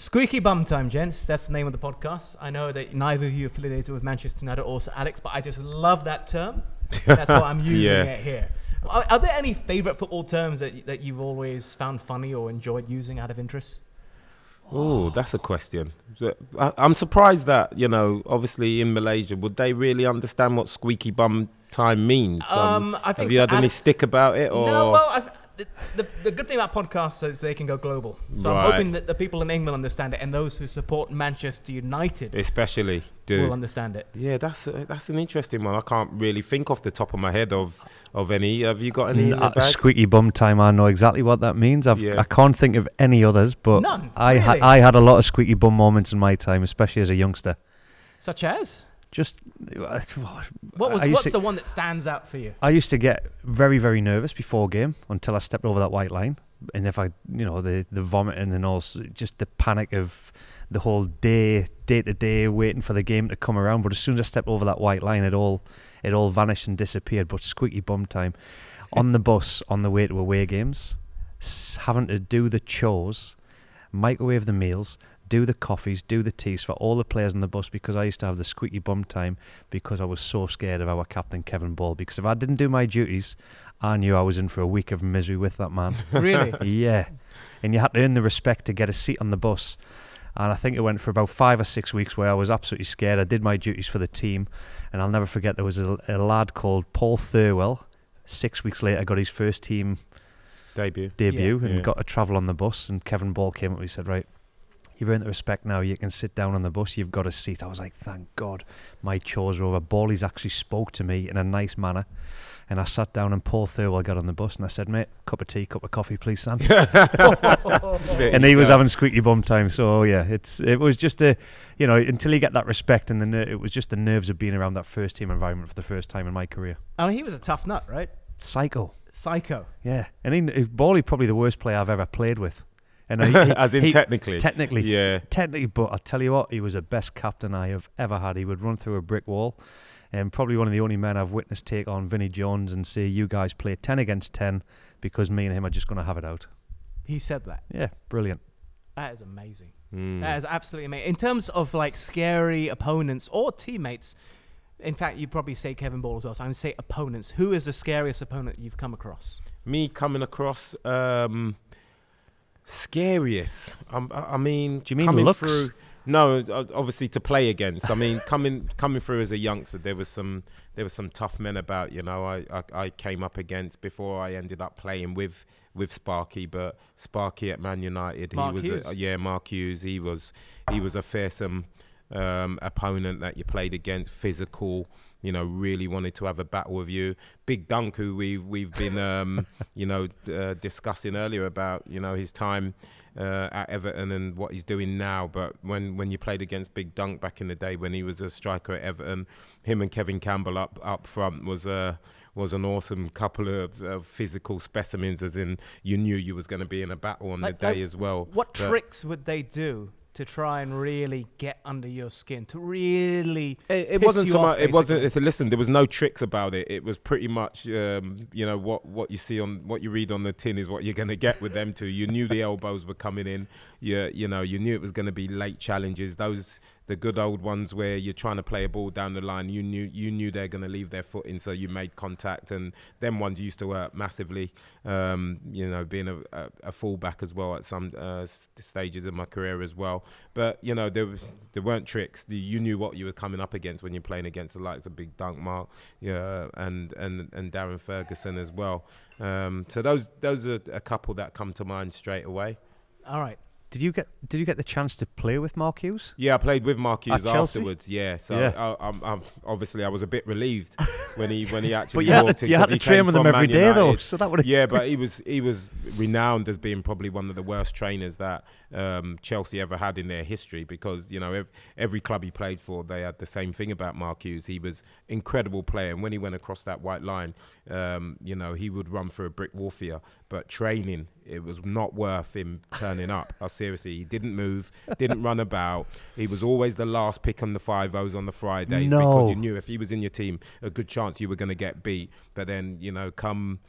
Squeaky Bum Time, gents. That's the name of the podcast. I know that neither of you are affiliated with Manchester United or Sir Alex, but I just love that term. That's why I'm using it here. Are there any favourite football terms that you've always found funny or enjoyed using out of interest? Oh, that's a question. I'm surprised that, obviously in Malaysia, would they really understand what squeaky bum time means? I think have you had any stick about it? Or? No, well, the good thing about podcasts is they can go global. So I'm hoping that the people in England understand it, and those who support Manchester United especially will understand it. Yeah, that's an interesting one. I can't really think off the top of my head of any. Have you got any? Squeaky bum time. I know exactly what that means. I can't think of any others, but none. I had a lot of squeaky bum moments in my time, especially as a youngster. Such as? Just what's the one that stands out for you? I used to get very, very nervous before a game until I stepped over that white line, and if the vomiting and also just the panic of the whole day to day waiting for the game to come around. But as soon as I stepped over that white line, it all vanished and disappeared. But squeaky bum time on the bus on the way to away games, having to do the chores, microwave the meals, do the coffees, do the teas for all the players on the bus, because I used to have the squeaky bum time because I was so scared of our captain Kevin Ball, because if I didn't do my duties, I knew I was in for a week of misery with that man. Really? Yeah. And you had to earn the respect to get a seat on the bus. And I think it went for about 5 or 6 weeks where I was absolutely scared. I did my duties for the team, and I'll never forget there was a lad called Paul Thirlwell. 6 weeks later got his first team debut and got to travel on the bus, and Kevin Ball came up and he said, right, you've earned the respect now, you can sit down on the bus, you've got a seat. I was like, thank God, my chores are over. Ballys actually spoke to me in a nice manner, and I sat down and Paul Thirlwell got on the bus and I said, mate, cup of tea, cup of coffee, please, Sam. And he was having squeaky bum time. So yeah, it was just until you get that respect, and then it was just the nerves of being around that first team environment for the first time in my career. I mean, he was a tough nut, right? Psycho. Yeah. And Bally probably the worst player I've ever played with. And technically, yeah, technically. But I tell you what, he was the best captain I have ever had. He would run through a brick wall, and probably one of the only men I've witnessed take on Vinnie Jones and say, "You guys play 10 against 10 because me and him are just going to have it out." He said that. Yeah, brilliant. That is amazing. That is absolutely amazing. In terms of like scary opponents or teammates, in fact, you'd probably say Kevin Ball as well. So I'm going to say opponents. Who is the scariest opponent you've come across? Me coming across. Scariest. I mean, do you mean looks? Through, no, obviously to play against. I mean, coming through as a youngster, there was some tough men about. I came up against before I ended up playing with Sparky, but Sparky at Man United, Mark Hughes. He was a fearsome opponent that you played against, physical. Really wanted to have a battle with you. Big Dunk, who we've been, discussing earlier about, his time at Everton and what he's doing now. But when you played against Big Dunk back in the day when he was a striker at Everton, him and Kevin Campbell up front was an awesome couple of physical specimens, as in you knew you was going to be in a battle on the day as well. What tricks would they do to try and really get under your skin, to really it wasn't so much. It wasn't. Listen, there was no tricks about it. It was pretty much, what you see on what you read on the tin is what you're going to get with them two. You knew the elbows were coming in. You knew it was going to be late challenges. The good old ones where you're trying to play a ball down the line. You knew they're going to leave their foot in, so you made contact, and them ones used to hurt massively. Being a fullback as well at some stages of my career as well. But there weren't tricks. You knew what you were coming up against when you're playing against the likes of Big Dunk, Mark, and Darren Ferguson as well. So those are a couple that come to mind straight away. All right. Did you get the chance to play with Mark Hughes? Yeah, I played with Mark Hughes afterwards. Yeah, so I'm obviously I was a bit relieved when he actually. But you had to train with him every day though, so that would. Yeah, but he was renowned as being probably one of the worst trainers that Chelsea ever had in their history, because every club he played for, they had the same thing about Mark Hughes. He was an incredible player, and when he went across that white line, he would run through a brick wall for you. But training, it was not worth him turning up. Seriously, he didn't move, didn't run about. He was always the last pick on the 5-0s on the Fridays, because you knew if he was in your team, a good chance you were going to get beat. But then, come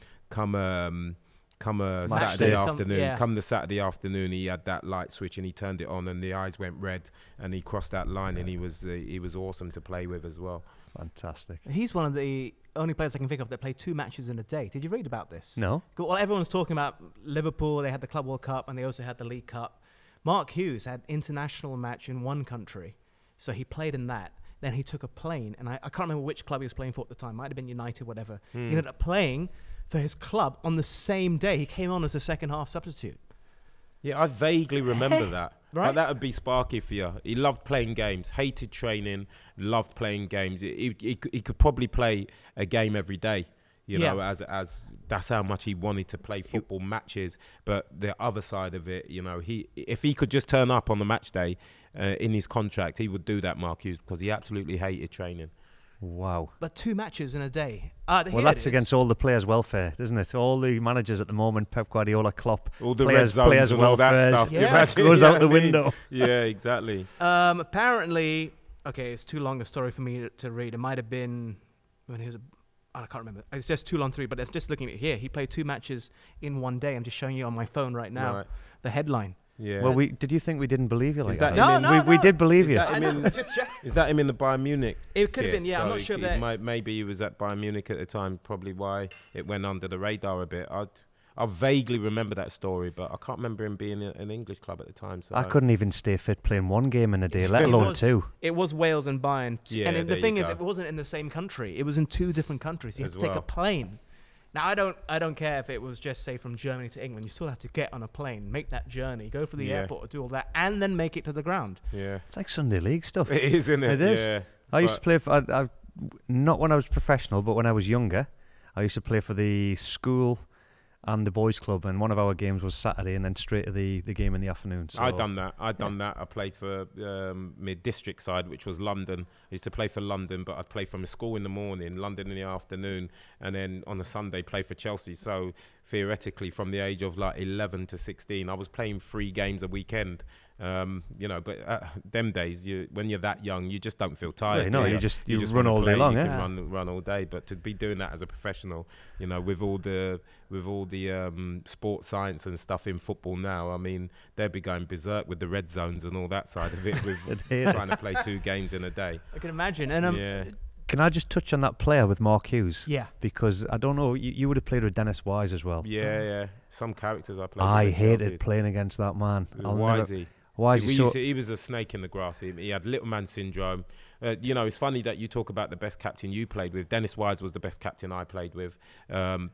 come a Match Saturday day. afternoon. Come the Saturday afternoon, he had that light switch and he turned it on, and the eyes went red, and he crossed that line, and he was awesome to play with as well. Fantastic. He's one of the only players I can think of that played 2 matches in a day. Did you read about this? No. Well, everyone's talking about Liverpool. They had the Club World Cup, and they also had the League Cup. Mark Hughes had international match in one country, so he played in that. Then he took a plane, and I can't remember which club he was playing for at the time. Might have been United, whatever. He ended up playing for his club on the same day. He came on as a second half substitute. Yeah, I vaguely remember that. Right? But that would be Sparky for you. He loved playing games, hated training, loved playing games. He could probably play a game every day, you know, as that's how much he wanted to play football matches. But the other side of it, you know, if he could just turn up on the match day in his contract, he would do that, Mark Hughes, because he absolutely hated training. Wow. But 2 matches in a day. Well, that's against all the players' welfare, isn't it? All the managers at the moment, Pep Guardiola, Klopp, all the players' and all that stuff. Yeah. Goes out the window. Yeah, exactly. Apparently, okay, it's too long a story for me to read. It might have been when he was I can't remember. It's just too long to read, but it's just looking at here. He played 2 matches in one day. I'm just showing you on my phone right now the headline. Yeah. Well, did you think we didn't believe you like that? No, we did believe you. Is that him in the Bayern Munich? It could have been, yeah. So I'm not sure that. Maybe he was at Bayern Munich at the time, probably why it went under the radar a bit. I vaguely remember that story, but I can't remember him being in an English club at the time. So I couldn't even stay fit playing 1 game in a day, let alone 2. It was Wales and Bayern. Yeah, and the thing is, it wasn't in the same country. It was in 2 different countries. You had to take a plane. Now, I don't care if it was just, say, from Germany to England. You still have to get on a plane, make that journey, go through the airport, do all that, and then make it to the ground. Yeah. It's like Sunday League stuff. It is, isn't it? It is. Yeah. I used to play for, not when I was professional, but when I was younger, I used to play for the school and the boys' club, and one of our games was Saturday, and then straight to the game in the afternoon. So I'd done that. I played for my district side, which was London. I used to play for London, but I'd play from school in the morning, London in the afternoon, and then on a Sunday play for Chelsea. So theoretically, from the age of like 11 to 16, I was playing 3 games a weekend. You know, but them days, when you're that young, you just don't feel tired. Yeah, you just run all day long. You can run all day, but to be doing that as a professional, you know, with all the sports science and stuff in football now, I mean, they'd be going berserk with the red zones and all that side of it, with trying to play 2 games in a day. I can imagine. And Can I just touch on that player with Mark Hughes? Yeah. Because I don't know, you would have played with Dennis Wise as well. Yeah. Some characters I played with. I hated playing against that man. He was a snake in the grass. He had little man syndrome. You know, it's funny that you talk about the best captain you played with. Dennis Wise was the best captain I played with,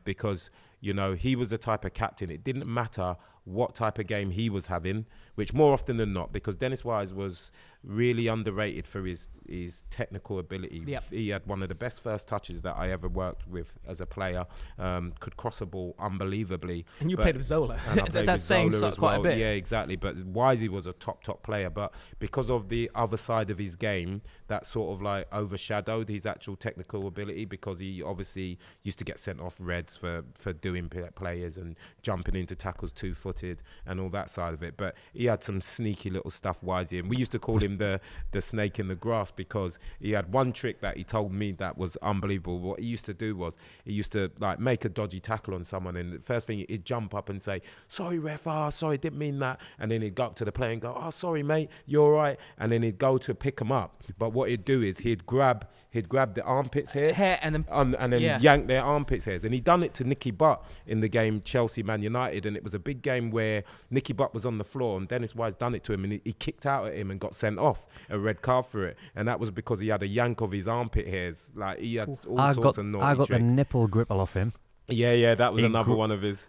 because, you know, he was the type of captain. It didn't matter what type of game he was having, which more often than not, because Dennis Wise was really underrated for his technical ability. Yep. He had one of the best first touches that I ever worked with as a player. Could cross a ball unbelievably. And you played with Zola. That's saying quite a bit. Yeah, exactly. But Wisey was a top player. But because of the other side of his game, that sort of like overshadowed his actual technical ability, because he obviously used to get sent off reds for doing players and jumping into tackles 2-footed and all that side of it. But he had some sneaky little stuff, Wisey, and we used to call him the snake in the grass, because he had one trick that he told me that was unbelievable. What he used to do was he used to like make a dodgy tackle on someone, and the first thing he'd jump up and say, "Sorry ref, sorry, didn't mean that," and then he'd go up to the player and go, "Oh, sorry mate, you're all right," and then he'd go to pick him up. But what he'd do is he'd grab the armpits hairs and then yank their armpits hairs, and he done it to Nicky Butt in the game Chelsea Man United, and it was a big game where Nicky Butt was on the floor and Dennis Wise done it to him, and he kicked out at him and got sent off, a red card for it, and that was because he had a yank of his armpit hairs. Like he had all sorts of naughty I got tricks. the nipple gripple off him. Yeah, that was another one of his.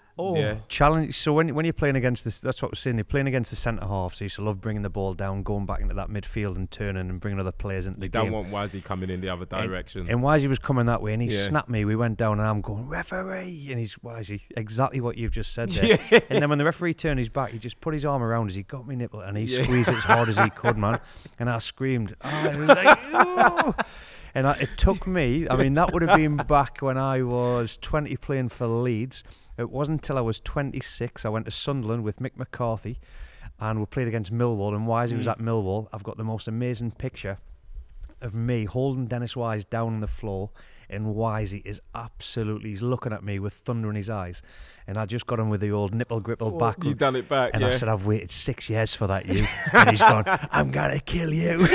Challenge. So when you're playing against this, that's what we're saying. They're playing against the centre half, so you used to love bringing the ball down, going back into that midfield and turning and bringing other players into the game. You don't want Wisey coming in the other direction. And Wisey was coming that way, and he snapped me. We went down, and I'm going, "Referee!" And he's Wisey, exactly what you've just said there. And then when the referee turned his back, he just put his arm around us. He got me nipple, and he squeezed it as hard as he could, man. And I screamed. And he was like, "Ooh!" And it took me, I mean, that would have been back when I was 20 playing for Leeds. It wasn't until I was 26, I went to Sunderland with Mick McCarthy, and we played against Millwall, and Wisey was at Millwall. I've got the most amazing picture of me holding Dennis Wise down on the floor, and Wisey is absolutely, he's looking at me with thunder in his eyes, and I just got him with the old nipple gripple back. You've done it back, and yeah. I said, I've waited 6 years for that, you. And he's gone, I'm gonna kill you.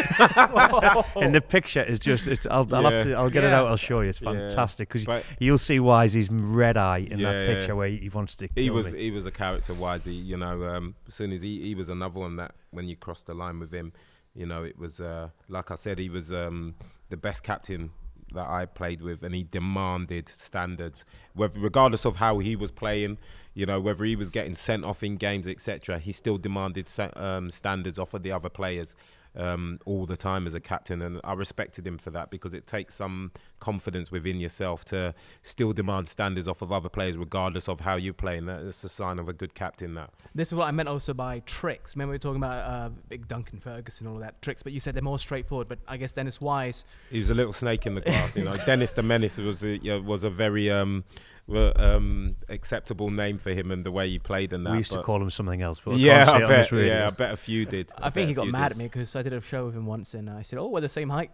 And the picture is just, I'll get it out, I'll show you. It's fantastic, because you'll see Wisey's red eye in that picture where he wants to kill me. He was a character, Wisey, you know. As soon as he was another one that when you crossed the line with him, you know, it was like I said, he was the best captain that I played with, and he demanded standards, regardless of how he was playing, you know, whether he was getting sent off in games, etc. He still demanded standards off of the other players all the time as a captain, and I respected him for that, because it takes some confidence within yourself to still demand standards off of other players regardless of how you play, and that's a sign of a good captain. That this is what I meant also by tricks. Remember we were talking about big Duncan Ferguson and all that tricks, but you said they're more straightforward. But I guess Dennis Wise, he was a little snake in the grass, you know. Dennis the Menace was a very acceptable name for him and the way he played and that. We used to call him something else, but I bet a few did. I think he got mad at me because I did a show with him once, and I said, "Oh, we're the same height."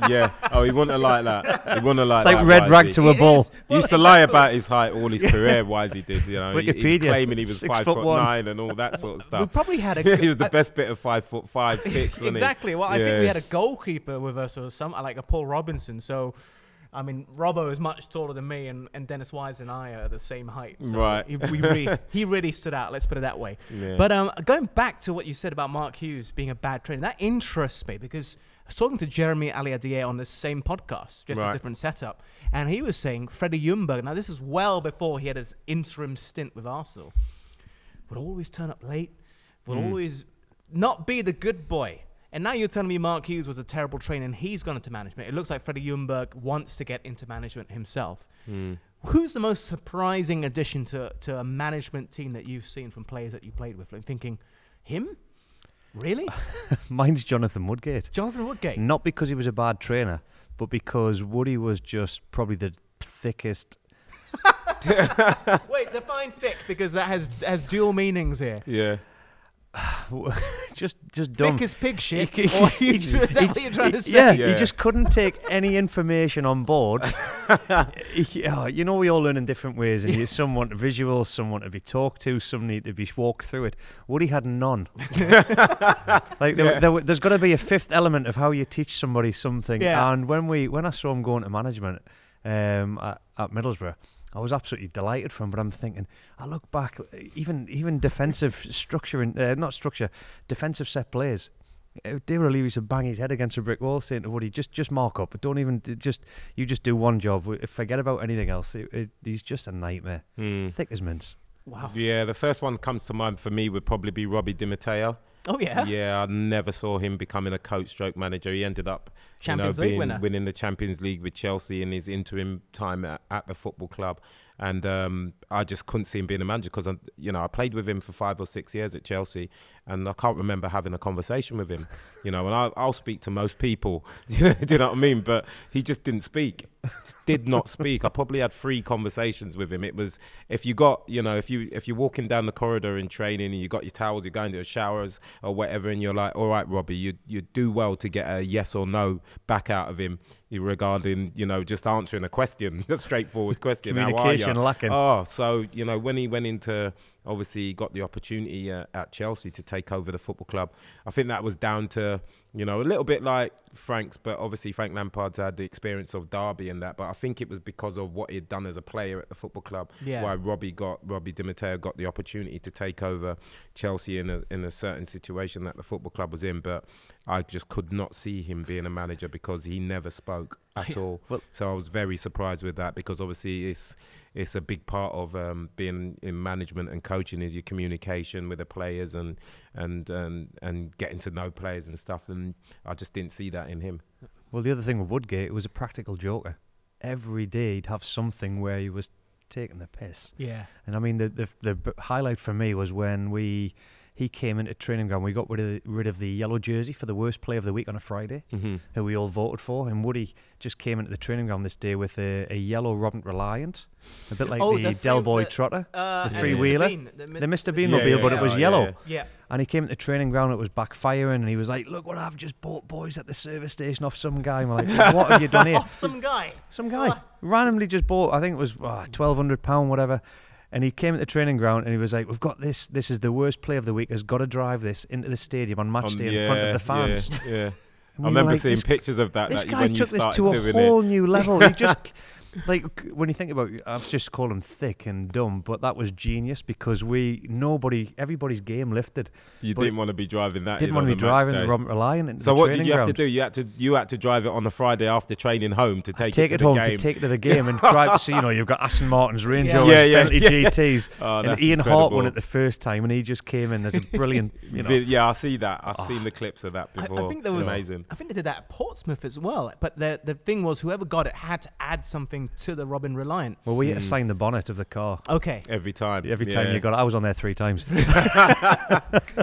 Yeah. Oh, he wouldn't have liked that. He wouldn't have liked that. It's like red rag to a bull. He used to lie about his height all his career. Wisey did, you know. He was claiming he was 5'9" and all that sort of stuff. We probably had a. He was the best bit of 5'5", 6". Exactly. Well, I think we had a goalkeeper with us or something like a Paul Robinson. So, I mean, Robbo is much taller than me, and Dennis Wise and I are the same height. So right. He really stood out. Let's put it that way. Yeah. But going back to what you said about Mark Hughes being a bad trainer, that interests me because I was talking to Jeremy Aliadier on the same podcast, just a different setup, and he was saying Freddie Ljungberg, now this is well before he had his interim stint with Arsenal, would always turn up late, would always not be the good boy. And now you're telling me Mark Hughes was a terrible trainer and he's gone into management. It looks like Freddie Ljungberg wants to get into management himself. Who's the most surprising addition to a management team that you've seen from players that you played with? Like thinking, him? Really? Mine's Jonathan Woodgate. Jonathan Woodgate? Not because he was a bad trainer, but because Woody was just probably the thickest. Wait, define thick, because that has dual meanings here. Yeah. just dumb. Thick as pig shit. Is that what you're trying to say? Yeah, he just couldn't take any information on board. You know, we all learn in different ways, and you're someone to visual, someone to be talked to, some need to be walked through it. Woody had none. Like there's got to be a fifth element of how you teach somebody something. Yeah. And when I saw him going to management at Middlesbrough, I was absolutely delighted for him, but I'm thinking, I look back, even defensive structure, defensive set plays. David O'Leary used to bang his head against a brick wall saying to Woody, just mark up, but don't even, you just do one job, forget about anything else. He's just a nightmare, thick as mince. Wow. Yeah, the first one comes to mind for me would probably be Robbie Di Matteo. Oh, yeah? Yeah, I never saw him becoming a coach stroke manager. He ended up winning the Champions League with Chelsea in his interim time at the football club. And I just couldn't see him being a manager because, I played with him for 5 or 6 years at Chelsea, and I can't remember having a conversation with him. And I'll speak to most people, do you know what I mean? But he just didn't speak. Just did not speak. I probably had 3 conversations with him. It was, if you're walking down the corridor in training and you got your towels, you're going to the showers or whatever, and you're like, all right, Robbie, you do well to get a yes or no back out of him regarding, just answering a question, a straightforward question. Communication lacking. Oh, so, when he went into, obviously he got the opportunity at Chelsea to take over the football club. I think that was down to, a little bit like Frank's, but obviously Frank Lampard's had the experience of Derby and that, but I think it was because of what he'd done as a player at the football club, why Robbie Di Matteo got the opportunity to take over Chelsea in a certain situation that the football club was in. But I just could not see him being a manager because he never spoke at all. Well, so I was very surprised with that, because obviously it's a big part of being in management and coaching is your communication with the players and getting to know players and stuff. And I just didn't see that in him. Well, the other thing with Woodgate, it was a practical joker. Every day he'd have something where he was taking the piss. Yeah. And I mean, the highlight for me was when he came into training ground. We got rid of the yellow jersey for the worst player of the week on a Friday, who we all voted for. And Woody just came into the training ground this day with a yellow Robin Reliant, a bit like the Del Boy Trotter, the three-wheeler, the Mr. Bean mobile, but it was yellow. Yeah. And he came to the training ground, it was backfiring, and he was like, look what I've just bought, boys, at the service station off some guy. And we're like, what have you done here? Off some guy? Some guy. Randomly just bought, I think it was £1,200, whatever. And he came to the training ground and he was like, we've got this. This is the worst play of the week. Has got to drive this into the stadium on match day in front of the fans. Yeah. I remember seeing pictures of that. This that guy when took you this to a whole new level. He just... Like, when you think about it, I've just called him thick and dumb, but that was genius because everybody's game lifted. You didn't want to be driving that. Didn't want to be driving the Robert Reliant into so the what did you ground. have to do? You had to drive it on the Friday after training home to take it to home the game. to take it to the game and drive. So you've got Aston Martin's, Range Rovers, Bentley GTs, and Ian incredible. Hart won it the first time, and he just came in as a brilliant. Yeah, I see that. I've seen the clips of that before. I think there was amazing. I think they did that at Portsmouth as well. But the thing was, whoever got it had to add something to the Robin Reliant. Well, we had to sign the bonnet of the car. Okay. Every time you got it. I was on there 3 times.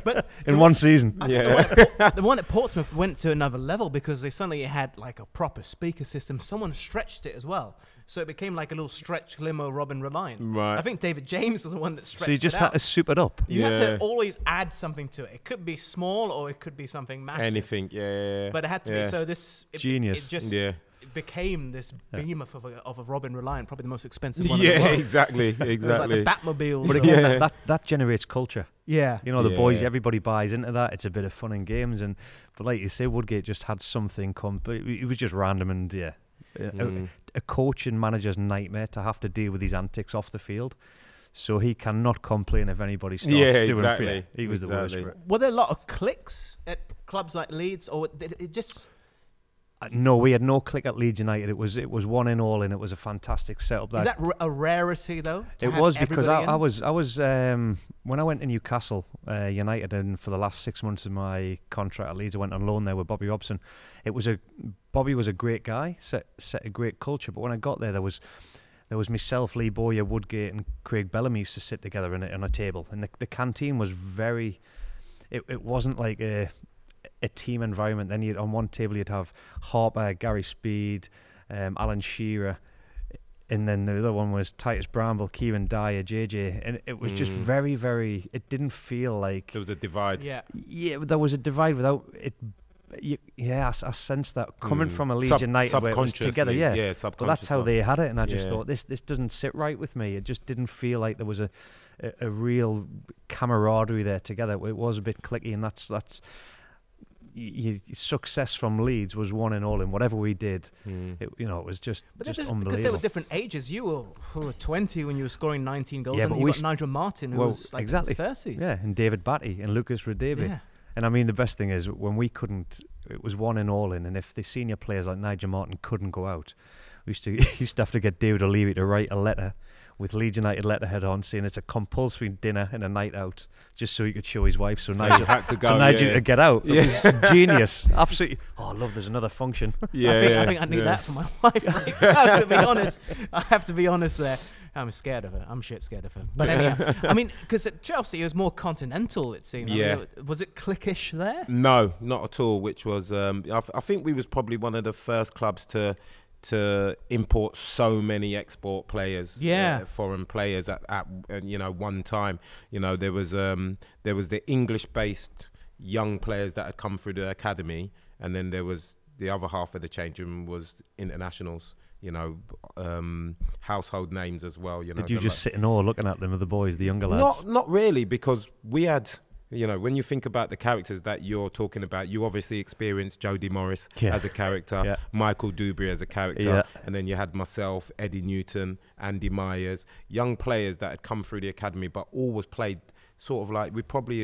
But in one season. The one at Portsmouth went to another level because they suddenly had like a proper speaker system. Someone stretched it as well. So it became like a little stretch limo Robin Reliant. Right. I think David James was the one that stretched it. So you just had to soup it up. You had to always add something to it. It could be small or it could be something massive. Anything, yeah. But it had to be. So this... Genius. It just... It became this behemoth of a Robin Reliant, probably the most expensive one. Yeah, exactly. It was like the Batmobile. But again, that generates culture. Yeah. The boys, everybody buys into that. It's a bit of fun and games. But like you say, Woodgate just had something come. But it was just random and, a coach and manager's nightmare to have to deal with these antics off the field. So he cannot complain if anybody starts doing it. He was the worst for it. Were there a lot of cliques at clubs like Leeds, or did it just... No, we had no click at Leeds United. It was one in all, and it was a fantastic setup. Is that a rarity though? It was because I was when I went to Newcastle United, and for the last 6 months of my contract at Leeds, I went on loan there with Bobby Robson. Bobby was a great guy, set a great culture. But when I got there, there was myself, Lee Bowyer, Woodgate, and Craig Bellamy used to sit together on a table, and the canteen was very. It wasn't like a team environment. Then on one table you'd have Harper, Gary Speed, Alan Shearer, and then the other one was Titus Bramble, Kieran Dyer, JJ, and it was just very, very. It didn't feel like there was a divide. Yeah, there was a divide without it. I sensed that coming from a Leeds United where it was together. Yeah, but that's how they had it, and I just thought this doesn't sit right with me. It just didn't feel like there was a real camaraderie there together. It was a bit cliquey, and that's. Success from Leeds was one and all in whatever we did. It was just unbelievable. Because they were different ages. You were 20 when you were scoring 19 goals, and you got Nigel Martin, who was like exactly. his 30s. Yeah, and David Batty and Lucas Radebe. Yeah. And I mean, the best thing is when we couldn't, it was one and all in. And if the senior players like Nigel Martin couldn't go out, we used to have to get David O'Leary to write a letter with Leeds United letterhead on saying it's a compulsory dinner and a night out, just so he could show his wife. So Nigel had to go. So Nigel could get out. It was genius. Absolutely. Oh, I love. There's another function. I think I need that for my wife. Right now, to be honest, I have to be honest there. I'm scared of her. I'm shit scared of her. But anyhow, I mean, because at Chelsea it was more continental, it seemed. Yeah. I mean, was it cliquish there? No, not at all. Which was, I think we was probably one of the first clubs to import so many export players, foreign players at one time. There was the English-based young players that had come through the academy, and then there was the other half of the change room was internationals. Household names as well. Did you just sit in awe looking at them, with the boys, the younger lads? Not really, because we had. When you think about the characters that you're talking about, you obviously experienced Jody Morris as a character, Michael Dubry as a character, and then you had myself, Eddie Newton, Andy Myers, young players that had come through the academy, but always played sort of like we probably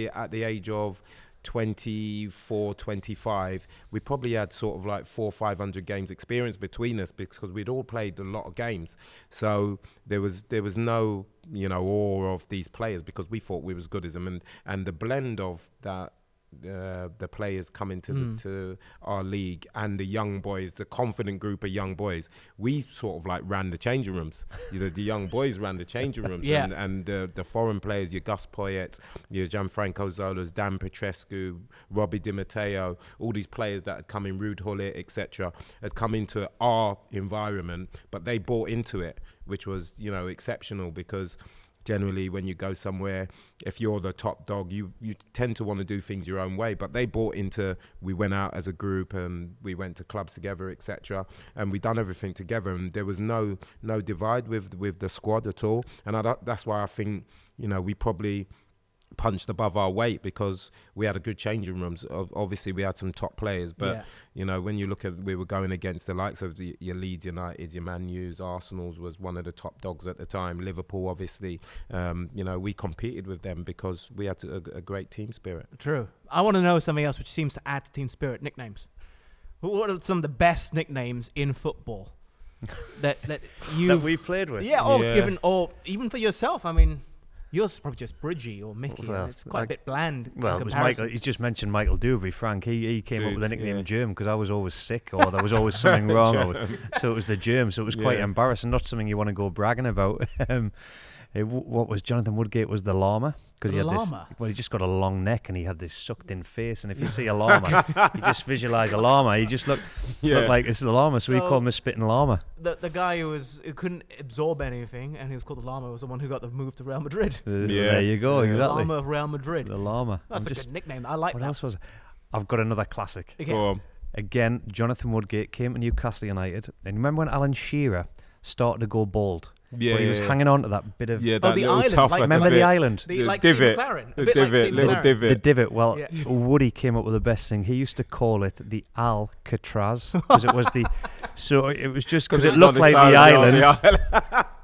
at the age of 24, 25, we probably had sort of like 400 or 500 games experience between us because we'd all played a lot of games. So there was no awe of these players because we thought we was good as them, and the blend of that. The players coming to our league and the young boys, the confident group of young boys, we sort of like ran the changing rooms. The young boys ran the changing rooms, and the foreign players, your Gus Poyets, your Gianfranco Zolas, Dan Petrescu, Robbie Di Matteo, all these players that had come in, Ruud Gullit, etc., had come into our environment, but they bought into it, which was exceptional because generally when you go somewhere, if you're the top dog, you tend to want to do things your own way. But they bought into, we went out as a group and we went to clubs together, etc. And we done everything together, and there was no divide with the squad at all. And that's why I think, you know, we probably punched above our weight, because we had a good changing rooms. Obviously we had some top players, but you know, when you look at, we were going against the likes of your Leeds United, your Man U's, Arsenal's was one of the top dogs at the time, Liverpool obviously. You know, we competed with them because we had a great team spirit. True. I want to know something else which seems to add to team spirit: nicknames. What are some of the best nicknames in football that we played with? Or even for yourself? I mean, yours is probably just Bridgie or Mickey. Well, it's quite a bit bland. Well, it was Michael. He's just mentioned Michael Dewberry, Frank. He came up with the nickname Germ because I was always sick or there was always something wrong. So it was the Germ. So it was quite embarrassing. Not something you want to go bragging about. What was Jonathan Woodgate was the llama, because he had this. Well, he just got a long neck and he had this sucked-in face. And if you see a llama, you just visualize a llama. He just looked like it's a llama. So we called him a spitting llama. The guy who couldn't absorb anything and he was called the llama was the one who got the move to Real Madrid. There you go. Exactly. The llama of Real Madrid. The llama. That's a good nickname. I like that. What else was it? I've got another classic. Again, Jonathan Woodgate came to Newcastle United, and remember when Alan Shearer started to go bald? Yeah, but he was hanging on to that bit of... that the island. Like, remember the island? Like divot. The divot. Well, Woody came up with the best thing. He used to call it the Alcatraz, because it was the... So it was just because it looked like the island.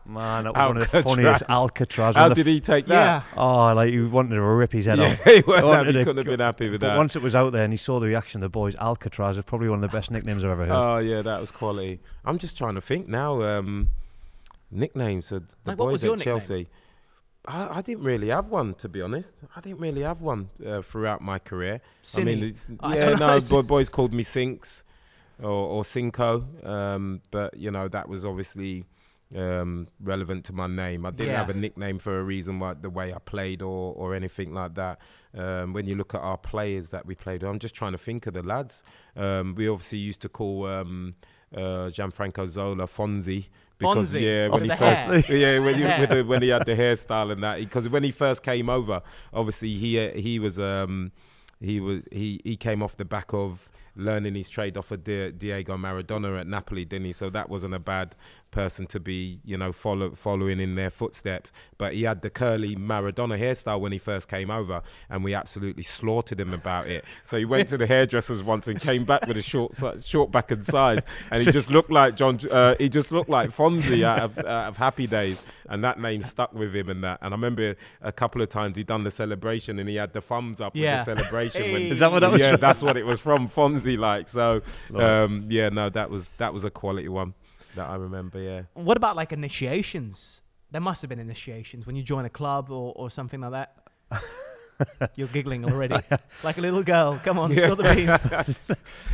Man, that was one of the funniest. Alcatraz. How did he take that? Oh, like he wanted to rip his head off. He couldn't have been happy with that. Once it was out there and he saw the reaction of the boys, Alcatraz was probably one of the best nicknames I've ever heard. Oh, yeah, that was quality. I'm just trying to think now. Nicknames of the boys at Chelsea. I didn't really have one, to be honest. I didn't really have one throughout my career. Boys called me Sinks or Cinco, but you know, that was obviously relevant to my name. I didn't have a nickname for a reason, why the way I played or anything like that. When you look at our players that we played, I'm just trying to think of the lads. We obviously used to call Gianfranco Zola Fonzie. Because when he had the hairstyle and that, because when he first came over, obviously he came off the back of learning his trade off of Diego Maradona at Napoli, didn't he? So that wasn't a bad person to be, you know, following in their footsteps. But he had the curly Maradona hairstyle when he first came over, and we absolutely slaughtered him about it. So he went to the hairdressers once and came back with a short back and sides, and he just looked like he just looked like Fonzie out of Happy Days, and that name stuck with him and that. And I remember a couple of times he'd done the celebration and he had the thumbs up with the celebration. Is that what that was? Yeah, that's what it was from, Fonzie like. So that was a quality one that I remember. Yeah. What about like initiations? There must have been initiations when you join a club or something like that. You're giggling already, like a little girl. Come on, spill the beans.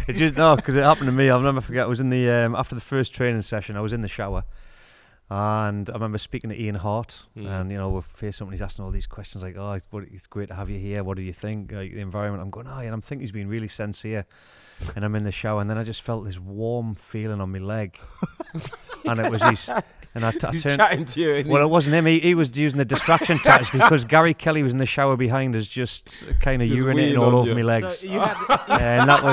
It's just because it happened to me. I'll never forget. I was in the after the first training session. I was in the shower, and I remember speaking to Ian Hart, and you know, we're facing up and he's asking all these questions like, "Oh, it's great to have you here. What do you think? Like, the environment?" I'm going, "Oh," and I'm thinking he's being really sincere. And I'm in the shower, and then I just felt this warm feeling on my leg, and it was his. And I turned, chatting to you. Well, it wasn't him. He was using the distraction tactics because Gary Kelly was in the shower behind us, just kind of urinating all over my legs. So and that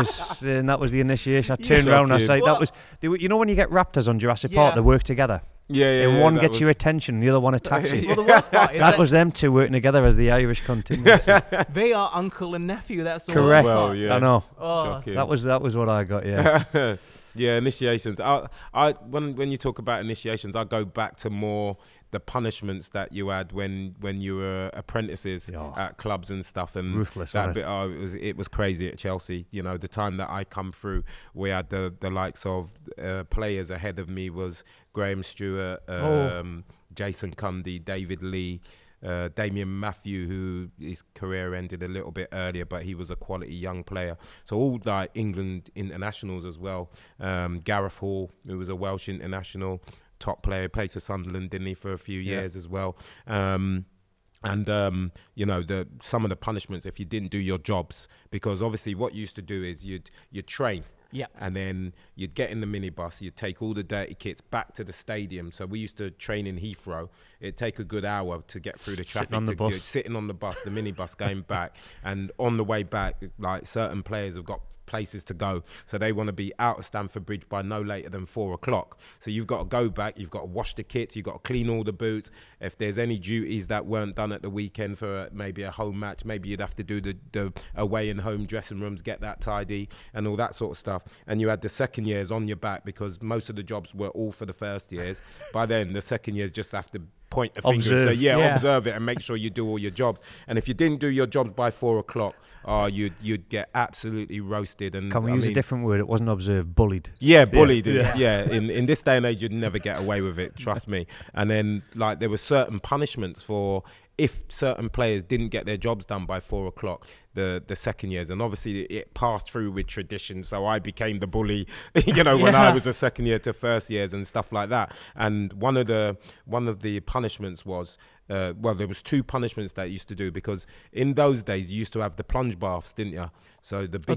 was the initiation. I turned around and I said, "That was." You know when you get raptors on Jurassic Park, they work together. And one gets your attention, and the other one attacks you. Well, the worst part is that was them two working together as the Irish continues. They are uncle and nephew. That's the correct. Worst part. I know. Oh. That was what I got. Yeah. Yeah, initiations. When you talk about initiations, I go back to more the punishments that you had when you were apprentices at clubs and stuff, and ruthless. That bit, it was crazy at Chelsea. You know, the time that I come through, we had the likes of players ahead of me was Graham Stewart, Jason Cundy, David Lee. Damien Matthew, who his career ended a little bit earlier, but he was a quality young player. So all like England internationals as well. Gareth Hall, who was a Welsh international, top player, played for Sunderland, didn't he, for a few years as well. You know, some of the punishments if you didn't do your jobs, because obviously what you used to do is you'd train. Yeah. And then you'd get in the minibus, you'd take all the dirty kits back to the stadium. So we used to train in Heathrow. It'd take a good hour to get through the traffic. Sitting on the bus, the minibus going back. And on the way back, like certain players have got places to go, so they want to be out of Stamford Bridge by no later than 4 o'clock. So you've got to go back, you've got to wash the kits, you've got to clean all the boots. If there's any duties that weren't done at the weekend for maybe a home match, maybe you'd have to do the away and home dressing rooms, get that tidy and all that sort of stuff. And you had the second years on your back, because most of the jobs were all for the first years. By then the second years just have to point a finger and say, observe it and make sure you do all your jobs. And if you didn't do your jobs by 4 o'clock, you'd get absolutely roasted. And can we use a different word? It wasn't observed, bullied. Yeah, bullied. In this day and age, you'd never get away with it, trust me. And then like there were certain punishments for if certain players didn't get their jobs done by 4 o'clock the second years. And obviously it passed through with tradition, so I became the bully when I was a second year to first years and stuff like that. And one of the punishments was there was 2 punishments that you used to do, because in those days you used to have the plunge baths, didn't you? So the big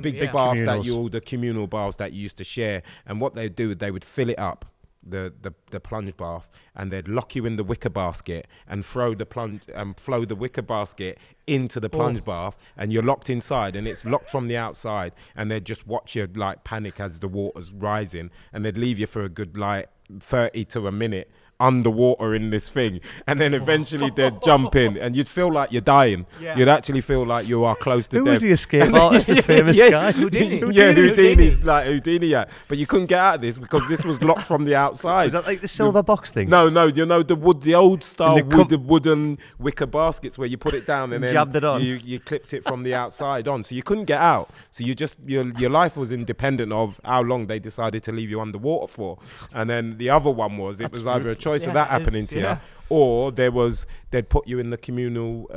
big baths the communal baths that you used to share. And what they'd do, they would fill it up, the plunge bath, and they'd lock you in the wicker basket and flow the wicker basket into the plunge bath, and you're locked inside, and it's locked from the outside, and they'd just watch you like panic as the water's rising, and they'd leave you for a good like 30 to a minute underwater in this thing, and then eventually they'd jump in, and you'd feel like you're dying. You'd actually feel like you are close to death. Who was the escape artist, the famous guy? Houdini, like Houdini, but you couldn't get out of this because this was locked from the outside. Was that like the silver box thing? No, the old style wooden wicker baskets where you put it down and then jabbed it on. You clipped it from the outside on, so you couldn't get out. So you just your life was independent of how long they decided to leave you underwater for. And then the other one was either a choice of that happening to you, or they'd put you in the communal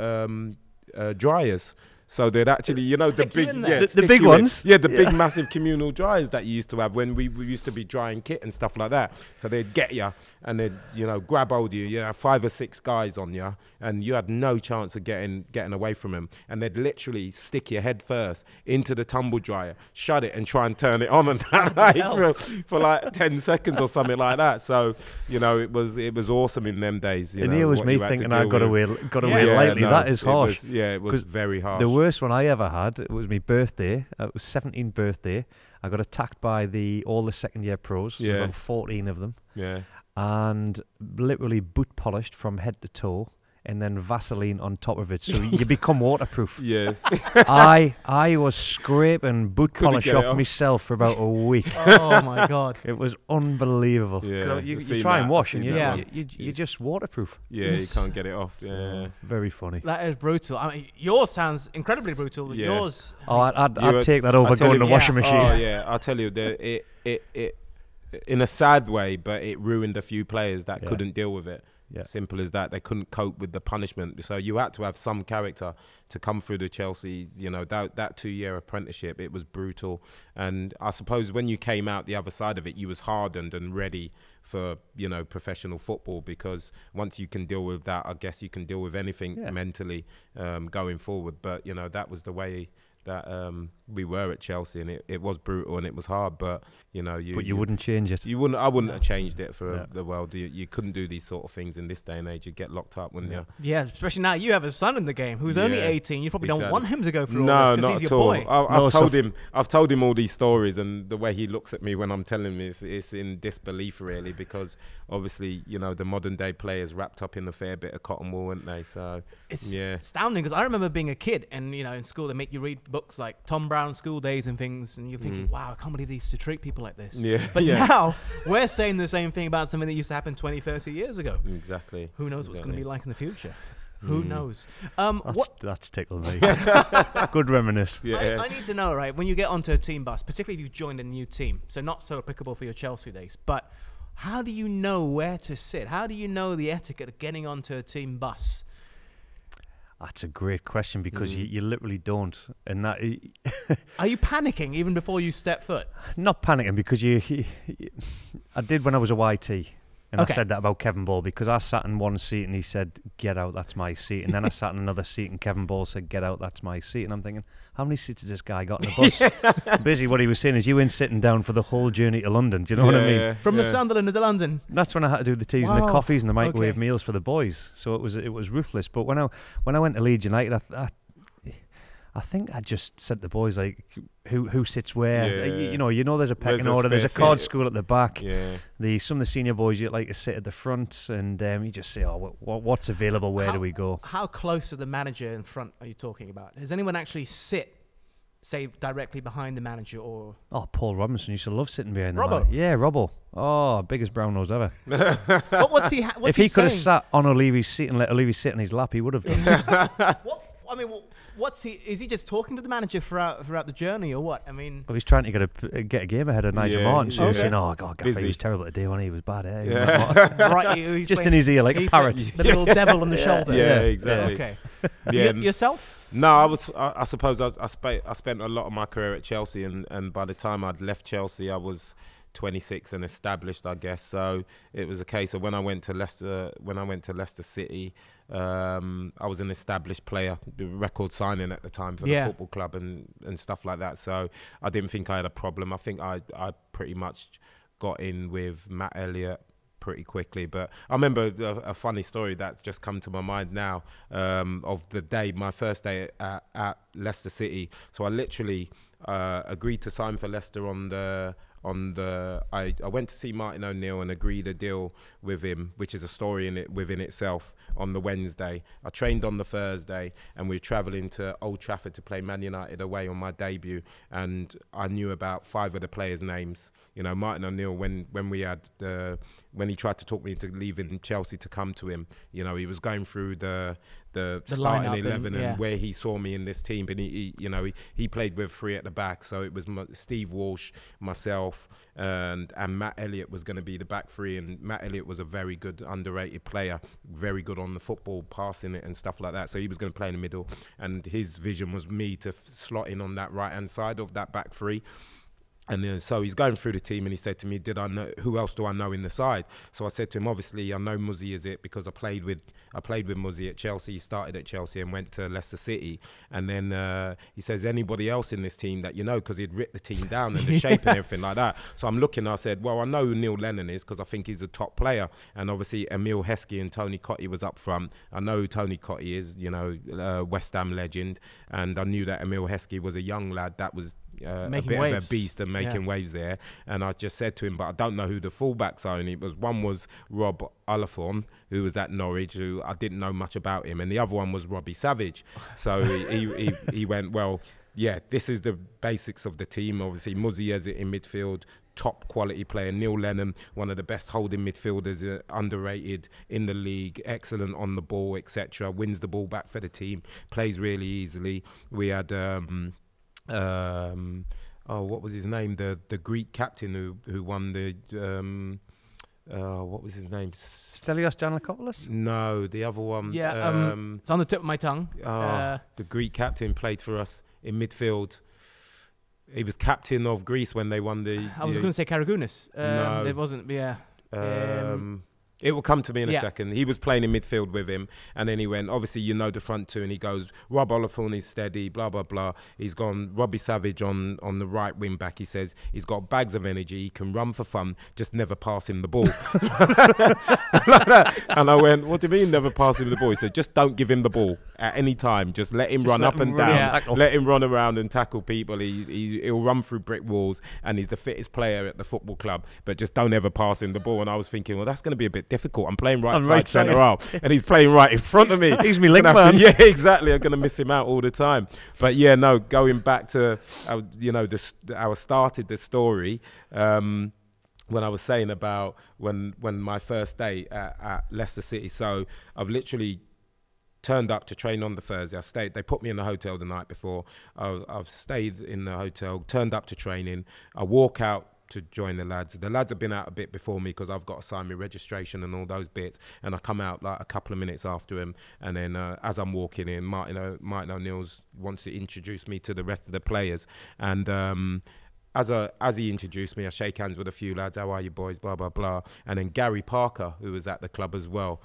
dryers. So they'd actually, the big ones, big massive communal dryers that you used to have when we used to be drying kit and stuff like that. So they'd get you and they'd grab hold of you. You had 5 or 6 guys on you, and you had no chance of getting away from them. And they'd literally stick your head first into the tumble dryer, shut it, and try and turn it on, and that for like 10 seconds or something like that. So it was awesome in them days. And here was me thinking I got away lightly. No, that is harsh. It was very harsh. The worst one I ever had, it was my birthday. It was 17th birthday. I got attacked by all the second year pros, about 14 of them. Yeah. And literally boot polished from head to toe, and then Vaseline on top of it, so you become waterproof. Yeah. I was scraping boot polish off myself for about a week. Oh my God. It was unbelievable. Yeah. You try and wash, and you're just waterproof. Yeah, you can't get it off. Yeah. Very funny. That is brutal. I mean, yours sounds incredibly brutal. Yeah. Yours. Oh, I'd take that over going to the washing machine. Oh yeah, I'll tell you, it in a sad way, but it ruined a few players that couldn't deal with it. Yeah. Simple as that. They couldn't cope with the punishment. So you had to have some character to come through the Chelsea, that 2-year apprenticeship. It was brutal. And I suppose when you came out the other side of it, you was hardened and ready for, professional football, because once you can deal with that, I guess you can deal with anything mentally going forward. But, that was the way that we were at Chelsea, and it was brutal and it was hard, but you wouldn't change it. I wouldn't have changed it for the world. You couldn't do these sort of things in this day and age. You'd get locked up, wouldn't you? Yeah, especially now you have a son in the game who's only 18. You probably don't want him to go through all this because he's your boy. I've told him all these stories, and the way he looks at me when I'm telling him it's in disbelief, really, because obviously the modern day players wrapped up in a fair bit of cotton wool, weren't they? So it's astounding, because I remember being a kid, and in school they make you read books like Tom Brown's School Days and things, and you're thinking, wow, I can't believe they used to treat people like this. But now we're saying the same thing about something that used to happen 20, 30 years ago. Exactly. Who knows what's going to be like in the future? Who knows? That's tickled me. Good reminisce. Yeah. I need to know, right, when you get onto a team bus, particularly if you've joined a new team, so not so applicable for your Chelsea days, but how do you know where to sit? How do you know the etiquette of getting onto a team bus? That's a great question, because you literally don't. And that are you panicking even before you step foot? Not panicking, because I did when I was a YT, And I said that about Kevin Ball because I sat in one seat and he said, "Get out, that's my seat." And then I sat in another seat and Kevin Ball said, "Get out, that's my seat." And I'm thinking, how many seats has this guy got in the bus? Basically, what he was saying is, you ain't sitting down for the whole journey to London. Do you know what I mean? From the Sunderland to London. That's when I had to do the teas and the coffees and the microwave meals for the boys. So it was ruthless. But when I went to Leeds United, I think I just said to the boys, like, who sits where. You know, there's a pecking order. There's a card school at the back. Some of the senior boys, you like to sit at the front, and you just say, "Oh, what's available? Where do we go?" How close to the manager in front are you talking about? Does anyone actually sit, say, directly behind the manager, or? Oh, Paul Robinson used to love sitting behind the Robbo? manager. Yeah, Robbo. Oh, biggest brown nose ever. What's he? If he could have sat on O'Leary's seat and let O'Leary sit in his lap, he would have done. What's he? Is he just talking to the manager throughout the journey, or what? I mean, well, he's trying to get a game ahead of Nigel Martin. So he's saying, "Oh God, Gaffer, he was terrible today when he was bad." Right, just in his ear like a parrot. The little devil on the shoulder. Yeah, exactly. Okay. Yourself? No, I suppose I spent a lot of my career at Chelsea, and by the time I'd left Chelsea, I was 26 and established, I guess. So it was a case of when I went to Leicester City, I was an established player, record signing at the time for the football club and stuff like that. So I didn't think I had a problem. I think I pretty much got in with Matt Elliott pretty quickly. But I remember a funny story that's just come to my mind now, of my first day at Leicester City. So I literally agreed to sign for Leicester I went to see Martin O'Neill and agreed a deal with him, which is a story within itself, on the Wednesday. I trained on the Thursday, and we were travelling to Old Trafford to play Man United away on my debut, and I knew about 5 of the players' names. You know, Martin O'Neill, when he tried to talk me into leaving Chelsea to come to him, you know, he was going through the starting 11 and where he saw me in this team, and he played with 3 at the back, so it was Steve Walsh, myself, and Matt Elliott was going to be the back 3, and Matt Elliott was a very good underrated player, very good on the football, passing it and stuff like that, so he was going to play in the middle, and his vision was me to slot in on that right hand side of that back 3. And then, so he's going through the team, and he said to me, "Did I know who else do I know in the side?" So I said to him, "Obviously, I know Muzzy is it because I played with Muzzy at Chelsea. He started at Chelsea and went to Leicester City." And then he says, "Anybody else in this team that you know?" Because he'd ripped the team down and the shape and everything like that. So I'm looking. I said, "Well, I know who Neil Lennon is because I think he's a top player." And obviously, Emile Heskey and Tony Cottee was up front. I know who Tony Cottee is, West Ham legend, and I knew that Emile Heskey was a young lad that was a bit of a beast and making waves there. And I just said to him, "But I don't know who the fullbacks are." And one was Rob Oliphant, who was at Norwich, who I didn't know much about him, and the other one was Robbie Savage. So he went, "Well, yeah, this is the basics of the team." Obviously, Muzzy as it in midfield, top quality player. Neil Lennon, one of the best holding midfielders, underrated in the league, excellent on the ball, etc. Wins the ball back for the team, plays really easily. We had what was his name? The Greek captain who won the what was his name? Stelios Giannakopoulos? No, the other one. Yeah, it's on the tip of my tongue. The Greek captain played for us in midfield. He was captain of Greece when they won the. I was going to say Karagounis. No, it wasn't. Yeah. It will come to me in a second. He was playing in midfield with him, and then he went, obviously, the front 2, and he goes, Rob Oliphant is steady, blah, blah, blah. He's gone Robbie Savage on the right wing back. He says he's got bags of energy. He can run for fun, just never pass him the ball. And I went, what do you mean never pass him the ball? He said, just don't give him the ball at any time. Just let him run up and down. Let him run around and tackle people. He'll run through brick walls, and he's the fittest player at the football club, but just don't ever pass him the ball. And I was thinking, well, that's going to be a bit difficult. I'm playing right centre half, and he's playing right in front of me. He's me link man. Yeah, exactly. I'm going to miss him out all the time. But yeah, no, going back to, I started the story when I was saying about when my first day at Leicester City. So I've literally turned up to train on the Thursday. They put me in the hotel the night before. I've stayed in the hotel, turned up to training. I walk out to join the lads. The lads have been out a bit before me because I've got to sign my registration and all those bits, and I come out like a couple of minutes after him, and then as I'm walking in, Martin O'Neill wants to introduce me to the rest of the players, and as he introduced me, I shake hands with a few lads. How are you, boys? Blah blah blah. And then Gary Parker, who was at the club as well,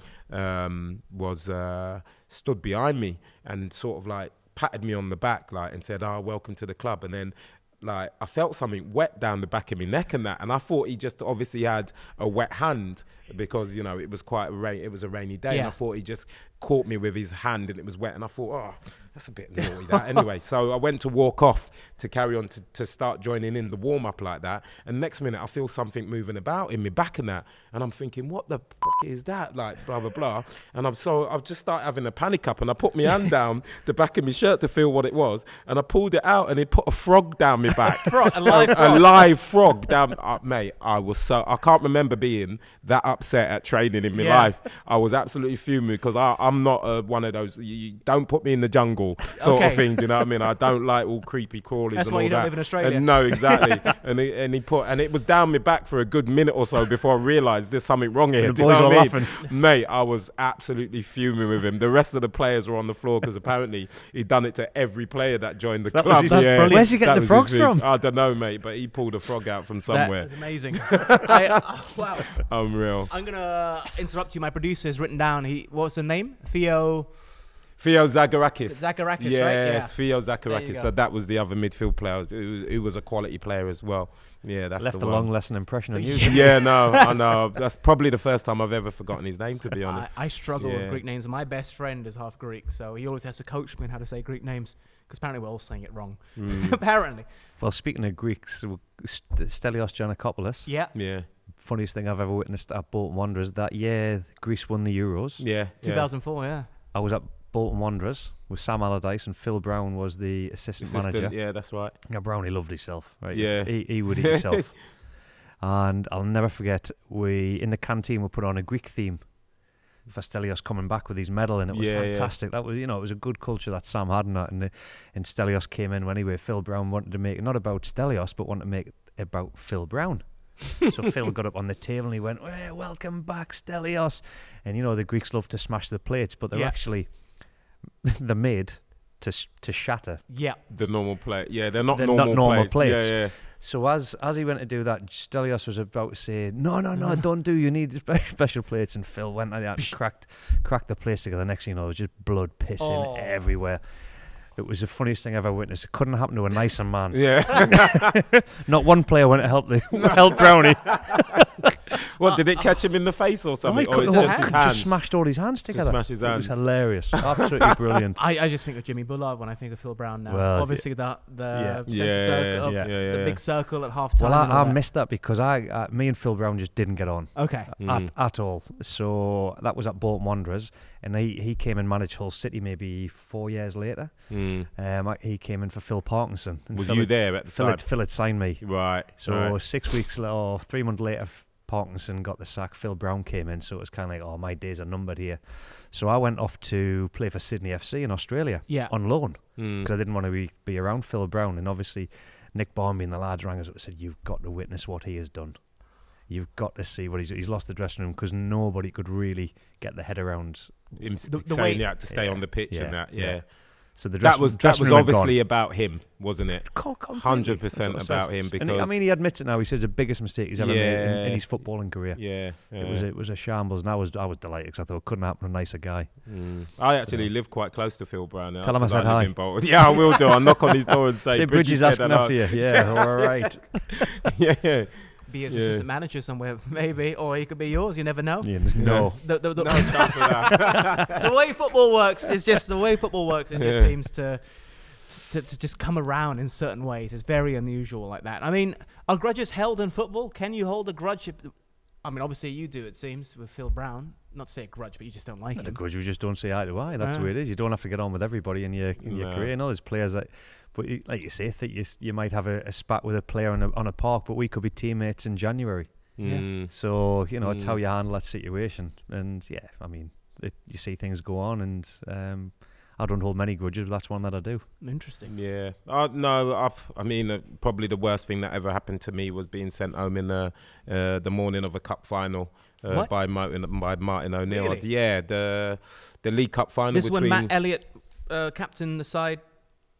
stood behind me and sort of like patted me on the back, like, and said, "Oh, welcome to the club." And then, like, I felt something wet down the back of my neck and that, and I thought he just obviously had a wet hand because, you know, it was it was a rainy day, and I thought he just caught me with his hand and it was wet, and I thought, oh, that's a bit naughty that. Anyway, so I went to walk off to carry on to start joining in the warm up like that, and next minute I feel something moving about in my back and that, and I'm thinking, what the fuck is that? Like, blah blah blah, and I've just started having a panic up, and I put my hand down the back of my shirt to feel what it was, and I pulled it out, and it put a frog down my back. A live frog down. Mate, I can't remember being that upset at training in my life. I was absolutely fuming because I'm not one of those, you don't put me in the jungle sort of thing, do you know what I mean? I don't like all creepy crawlies. That's and why all you don't that. live in Australia. And no, exactly. and it was down my back for a good minute or so before I realised there's something wrong here. The boys are laughing. Mate, I was absolutely fuming with him. The rest of the players were on the floor because apparently he'd done it to every player that joined the club. Where's he getting the frogs from? I don't know, mate, but he pulled a frog out from somewhere. That is amazing. Wow. Unreal. I'm going to interrupt you. My producer has written down, what's the name? Theo Zagorakis. Right? Yes, Yeah. Theo Zagorakis. So that was the other midfield player who was a quality player as well. Yeah, that's left the a one. long lasting impression on you. Yeah, no, I know. That's probably the first time I've ever forgotten his name, to be honest. I struggle with Greek names. My best friend is half Greek, so he always has to coach me on how to say Greek names, because apparently we're all saying it wrong. Apparently. Well, speaking of Greeks, Stelios Giannakopoulos. Yeah. Funniest thing I've ever witnessed at Bolton Wanderers that year. Greece won the Euros. Yeah. 2004. Yeah. I was at Bolton Wanderers with Sam Allardyce, and Phil Brown was the assistant manager. Yeah, that's right. Now, Brownie loved himself, right? Yeah. He would eat himself. And I'll never forget, in the canteen we put on a Greek theme for Stelios coming back with his medal, and it was fantastic. That was, it was a good culture that Sam had, and Stelios came in anyway. Phil Brown wanted to make it not about Stelios, but wanted to make it about Phil Brown. So Phil got up on the table and he went, hey, welcome back, Stelios. And the Greeks love to smash the plates, but they're actually they're made to shatter. Yeah. The normal plate. Yeah, they're not normal plates. Yeah. So as he went to do that, Stelios was about to say, no, don't do. You need special plates. And Phil went like that and cracked the plates together. Next thing you know, it was just blood pissing everywhere. It was the funniest thing I've ever witnessed. It couldn't happen to a nicer man. Yeah. Not one player went to help Brownie. What, did it catch him in the face or something? Or it's just his hands? Just smashed all his hands together. Smashed his hands. It was hilarious. Absolutely brilliant. I just think of Jimmy Bullard when I think of Phil Brown now. Well, obviously the the big circle at half time. Well, I missed that because me and Phil Brown just didn't get on. Okay. At all. So that was at Bolton Wanderers, and he came and managed Hull City maybe 4 years later. He came in for Phil Parkinson. Was you there at the time? Phil had signed me. Right. So 6 weeks or 3 months later, Parkinson got the sack. Phil Brown came in, so it was kind of like, my days are numbered here. So I went off to play for Sydney FC in Australia on loan because I didn't want to be around Phil Brown. And obviously, Nick Barmby and the lads rang us up and said, "You've got to witness what he has done. You've got to see what he's lost the dressing room," because nobody could really get their head around him saying he had to stay on the pitch and that. Yeah. So that was obviously about him, wasn't it? 100% about him, because and he admits it now. He says the biggest mistake he's ever made in his footballing career. Yeah. It was a shambles, and I was delighted because I thought it couldn't happen to a nicer guy. I actually live quite close to Phil Brown now. Tell him I said hi. Yeah, I will do. I'll knock on his door and say Bridges asking after you. Yeah, all right. Yeah. Be his assistant manager somewhere, maybe, or he could be yours. You never know. Yeah, no. The way football works is just the way football works. It just seems to just come around in certain ways. It's very unusual like that. I mean, are grudges held in football? Can you hold a grudge? I mean, obviously you do, it seems, with Phil Brown. Not to say a grudge, but you just don't like him. A grudge, we just don't see eye to eye. That's the way it is. You don't have to get on with everybody in your career. There's players that, but like you say, that you might have a spat with a player on a park, but we could be teammates in January. So it's how you handle that situation. And I mean, you see things go on, and I don't hold many grudges, but that's one that I do. Interesting. Yeah. No, I mean, probably the worst thing that ever happened to me was being sent home in the morning of a cup final by Martin O'Neill. Really? Yeah, the League Cup final. This is when Matt Elliott captained the side.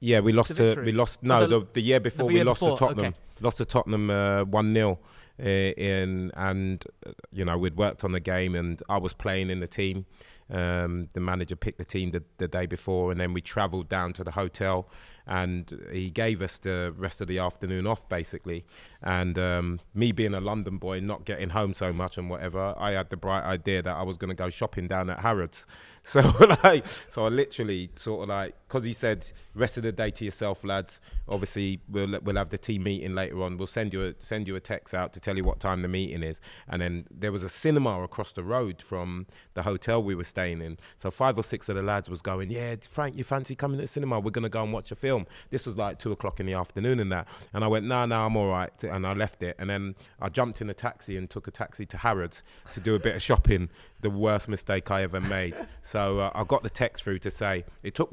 Yeah, we lost. The year before we lost to Tottenham. Okay. lost to Tottenham 1-0. And you know, we'd worked on the game and I was playing in the team. The manager picked the team the day before, and then we travelled down to the hotel and he gave us the rest of the afternoon off basically. And me being a London boy, not getting home so much and whatever, I had the bright idea that I was going to go shopping down at Harrods. So I literally sort of like, because he said rest of the day to yourself, lads. Obviously we'll have the team meeting later on. We'll send you a text out to tell you what time the meeting is. And then there was a cinema across the road from the hotel we were staying in. So 5 or 6 of the lads was going, yeah, Frank, you fancy coming to the cinema? We're going to go and watch a film. This was like 2 o'clock in the afternoon and that. And I went, no, I'm all right. And I left it. And then I jumped in a taxi and took a taxi to Harrods to do a bit of shopping. The worst mistake I ever made. So I got the text through to say it took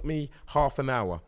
me half an hour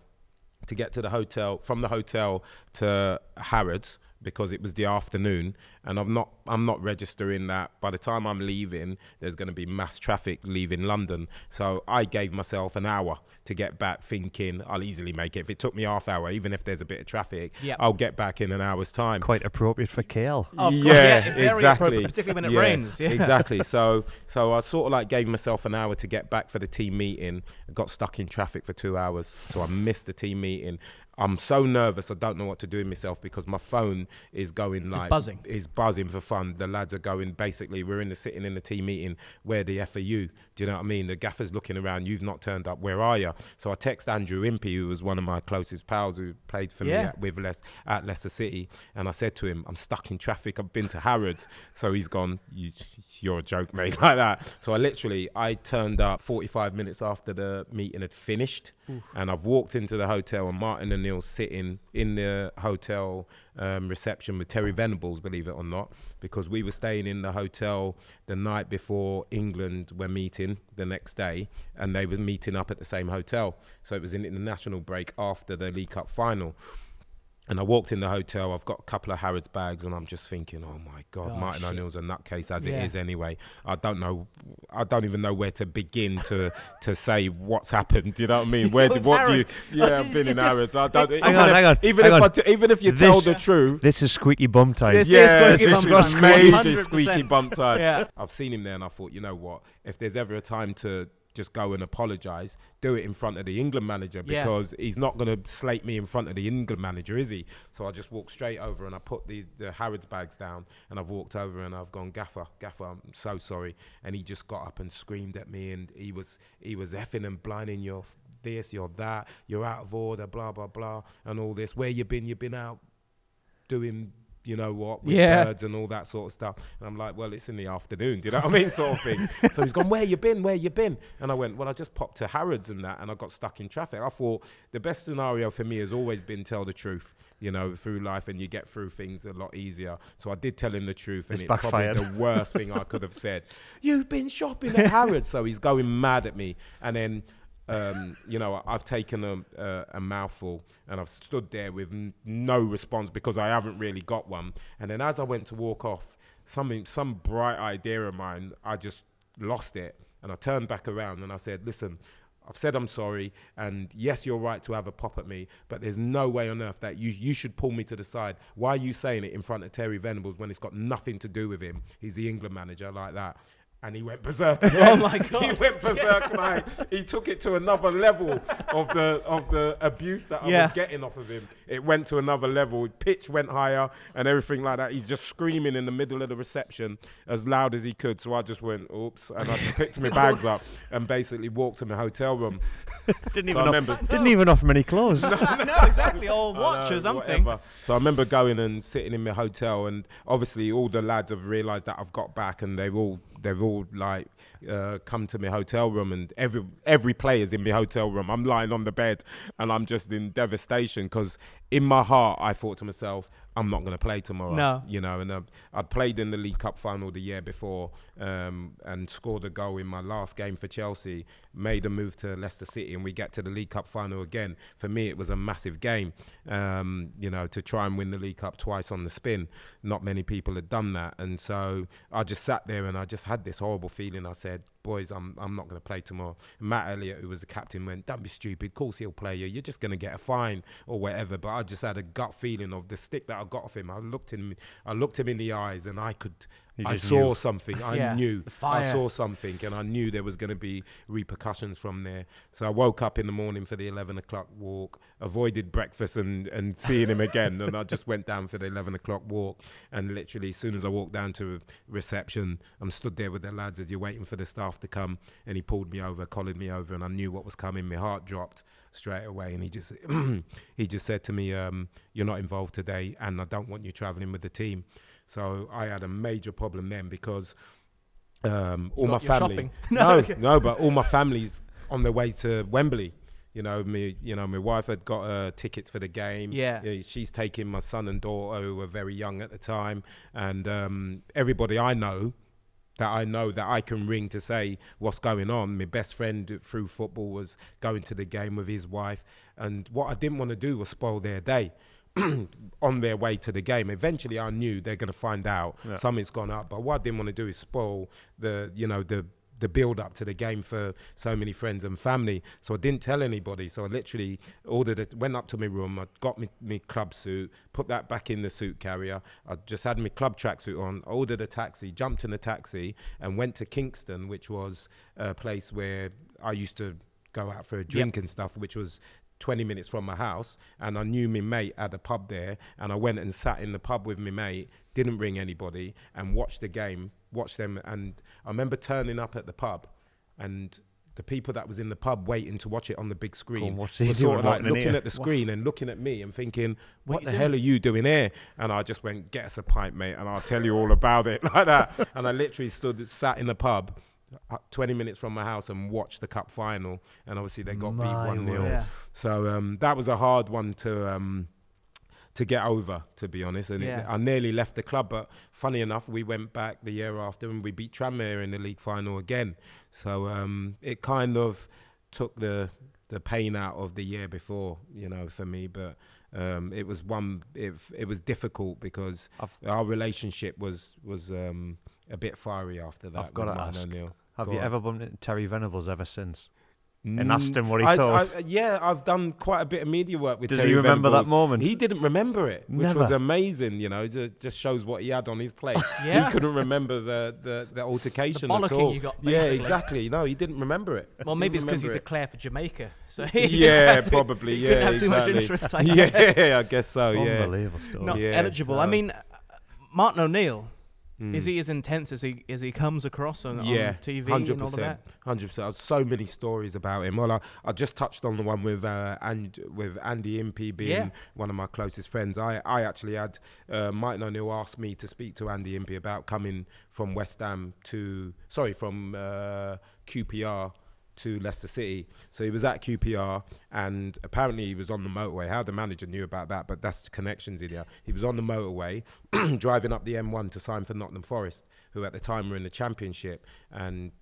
to get to the hotel, from the hotel to Harrods, because it was the afternoon, and I'm not registering that by the time I'm leaving there's going to be mass traffic leaving London. So I gave myself an hour to get back, thinking I'll easily make it. If it took me half hour, even if there's a bit of traffic, I'll get back in an hour's time. Quite appropriate for Kale. Oh, yeah, very exactly, particularly when it rains. Exactly. So I sort of like gave myself an hour to get back for the team meeting. I got stuck in traffic for 2 hours, so I missed the team meeting. I'm so nervous, I don't know what to do with myself, because my phone is going like... It's buzzing for fun. The lads are going, basically, we're sitting in the team meeting, where the F are you? Do you know what I mean? The gaffer's looking around, you've not turned up, where are you? So I text Andrew Impey, who was one of my closest pals, who played for me at Leicester City, and I said to him, I'm stuck in traffic, I've been to Harrods. So he's gone, you're a joke, mate, like that. So I turned up 45 minutes after the meeting had finished. And I've walked into the hotel, and Martin and Neil sitting in the hotel reception with Terry Venables, believe it or not, because we were staying in the hotel the night before England were meeting the next day, and they were meeting up at the same hotel. So it was in the international break after the League Cup final. And I walked in the hotel, I've got a couple of Harrods bags, and I'm just thinking, oh my God, Martin O'Neill's a nutcase as it is anyway. I don't even know where to begin to say what's happened. Do you know what I mean? I've been in Harrods. Even if you tell the truth. This is Squeaky Bum Time. This is major Squeaky Bum Time. I've seen him there, and I thought, you know what? If there's ever a time to just go and apologise, do it in front of the England manager, because he's not going to slate me in front of the England manager, is he? So I just walked straight over and I put the Harrods bags down, and I've walked over and I've gone, Gaffer, I'm so sorry. And he just got up and screamed at me, and he was effing and blinding, you're this, you're that, you're out of order, blah, blah, blah, and all this. Where you been? You've been out doing... you know what, with birds and all that sort of stuff. And I'm like, well, it's in the afternoon, do you know what I mean, sort of thing. So he's gone, where you been? And I went, well, I just popped to Harrods and that, and I got stuck in traffic. I thought the best scenario for me has always been tell the truth, you know, through life, and you get through things a lot easier. So I did tell him the truth, and it's probably the worst thing I could have said. You've been shopping at Harrods. So he's going mad at me. And then you know, I've taken a mouthful, and I've stood there with no response, because I haven't really got one. And then as I went to walk off, some bright idea of mine, I just lost it. And I turned back around and I said, listen, I've said I'm sorry, and yes, you're right to have a pop at me, but there's no way on earth that you should pull me to the side. Why are you saying it in front of Terry Venables when it's got nothing to do with him? He's the England manager, like that. And he went berserk. Oh my God! He went berserk, and he took it to another level of the abuse that I was getting off of him. It went to another level. Pitch went higher and everything like that. He's just screaming in the middle of the reception as loud as he could. So I just went, oops, and I just picked my bags up and basically walked to my hotel room. Didn't even offer many clothes. No, exactly, or watch or something. Whatever. So I remember going and sitting in my hotel, and obviously all the lads have realised that I've got back, and they've all like come to my hotel room, and every player's in my hotel room. I'm lying on the bed and I'm just in devastation, because in my heart I thought to myself, I'm not going to play tomorrow. No. You know, and I'd played in the League Cup final the year before and scored a goal in my last game for Chelsea, made a move to Leicester City, and we get to the League Cup final again. For me, it was a massive game, you know, to try and win the League Cup twice on the spin. Not many people had done that. And so I just sat there and I just had this horrible feeling. I said, boys, I'm not going to play tomorrow. And Matt Elliott, who was the captain, went, don't be stupid. Of course he'll play you. You're just going to get a fine or whatever. But I just had a gut feeling of the stick that I got off him. I looked him in the eyes, and I saw something. I knew. I saw something, and I knew there was going to be repercussions from there. So I woke up in the morning for the 11 o'clock walk, avoided breakfast and seeing him again. And I just went down for the 11 o'clock walk. And literally, as soon as I walked down to reception, I'm stood there with the lads as you're waiting for the staff to come. And he pulled me over, collared me over, and I knew what was coming. My heart dropped straight away. And he just said to me, you're not involved today, and I don't want you travelling with the team. So I had a major problem then, because all my family, but all my family's on their way to Wembley. My wife had got tickets for the game. Yeah. She's taking my son and daughter, who were very young at the time, and everybody I know that I can ring to say what's going on. My best friend through football was going to the game with his wife, and what I didn't want to do was spoil their day on their way to the game. Eventually I knew they're going to find out something's gone up, but what I didn't want to do is spoil the build up to the game for so many friends and family. So I didn't tell anybody. So I literally went up to my room, I got my club suit, put that back in the suit carrier. I just had my club tracksuit on, ordered a taxi, jumped in a taxi and went to Kingston, which was a place where I used to go out for a drink and stuff, which was 20 minutes from my house, and I knew my mate had a pub there, and I went and sat in the pub with my mate, didn't ring anybody, and watched the game, watched them. And I remember turning up at the pub, and the people that was in the pub waiting to watch it on the big screen were sort of like looking at the screen and looking at me and thinking, what the hell are you doing here? And I just went, get us a pint, mate, and I'll tell you all about it, like that. And I literally sat in the pub 20 minutes from my house and watched the cup final, and obviously they got beat 1-0. So that was a hard one to get over, to be honest. And I nearly left the club, but funny enough, we went back the year after and we beat Tranmere in the league final again. So it kind of took the pain out of the year before, for me. But it was difficult because our relationship was a bit fiery after that. I've got to ask, have you ever bumped into Terry Venables ever since? And asked him what he thought? I've done quite a bit of media work with Terry. Does he remember that moment? He didn't remember it, which was amazing. It just shows what he had on his plate. He couldn't remember the altercation the at all. You got, basically. Yeah, exactly. No, he didn't remember it. Well, maybe it's because he declared for Jamaica. So probably. He couldn't have too much interest. I guess so. Unbelievable story. Not eligible. So. I mean, Martin O'Neill. Is he as intense as he comes across on TV 100%, and all of that? 100%. There's so many stories about him. Well, I just touched on the one with Andy Impey being one of my closest friends. I actually had Martin O'Neill asked me to speak to Andy Impey about coming from from QPR to Leicester City. So he was at QPR, and apparently he was on the motorway. How the manager knew about that, but that's connections in here. He was on the motorway driving up the M1 to sign for Nottingham Forest, who at the time were in the Championship. And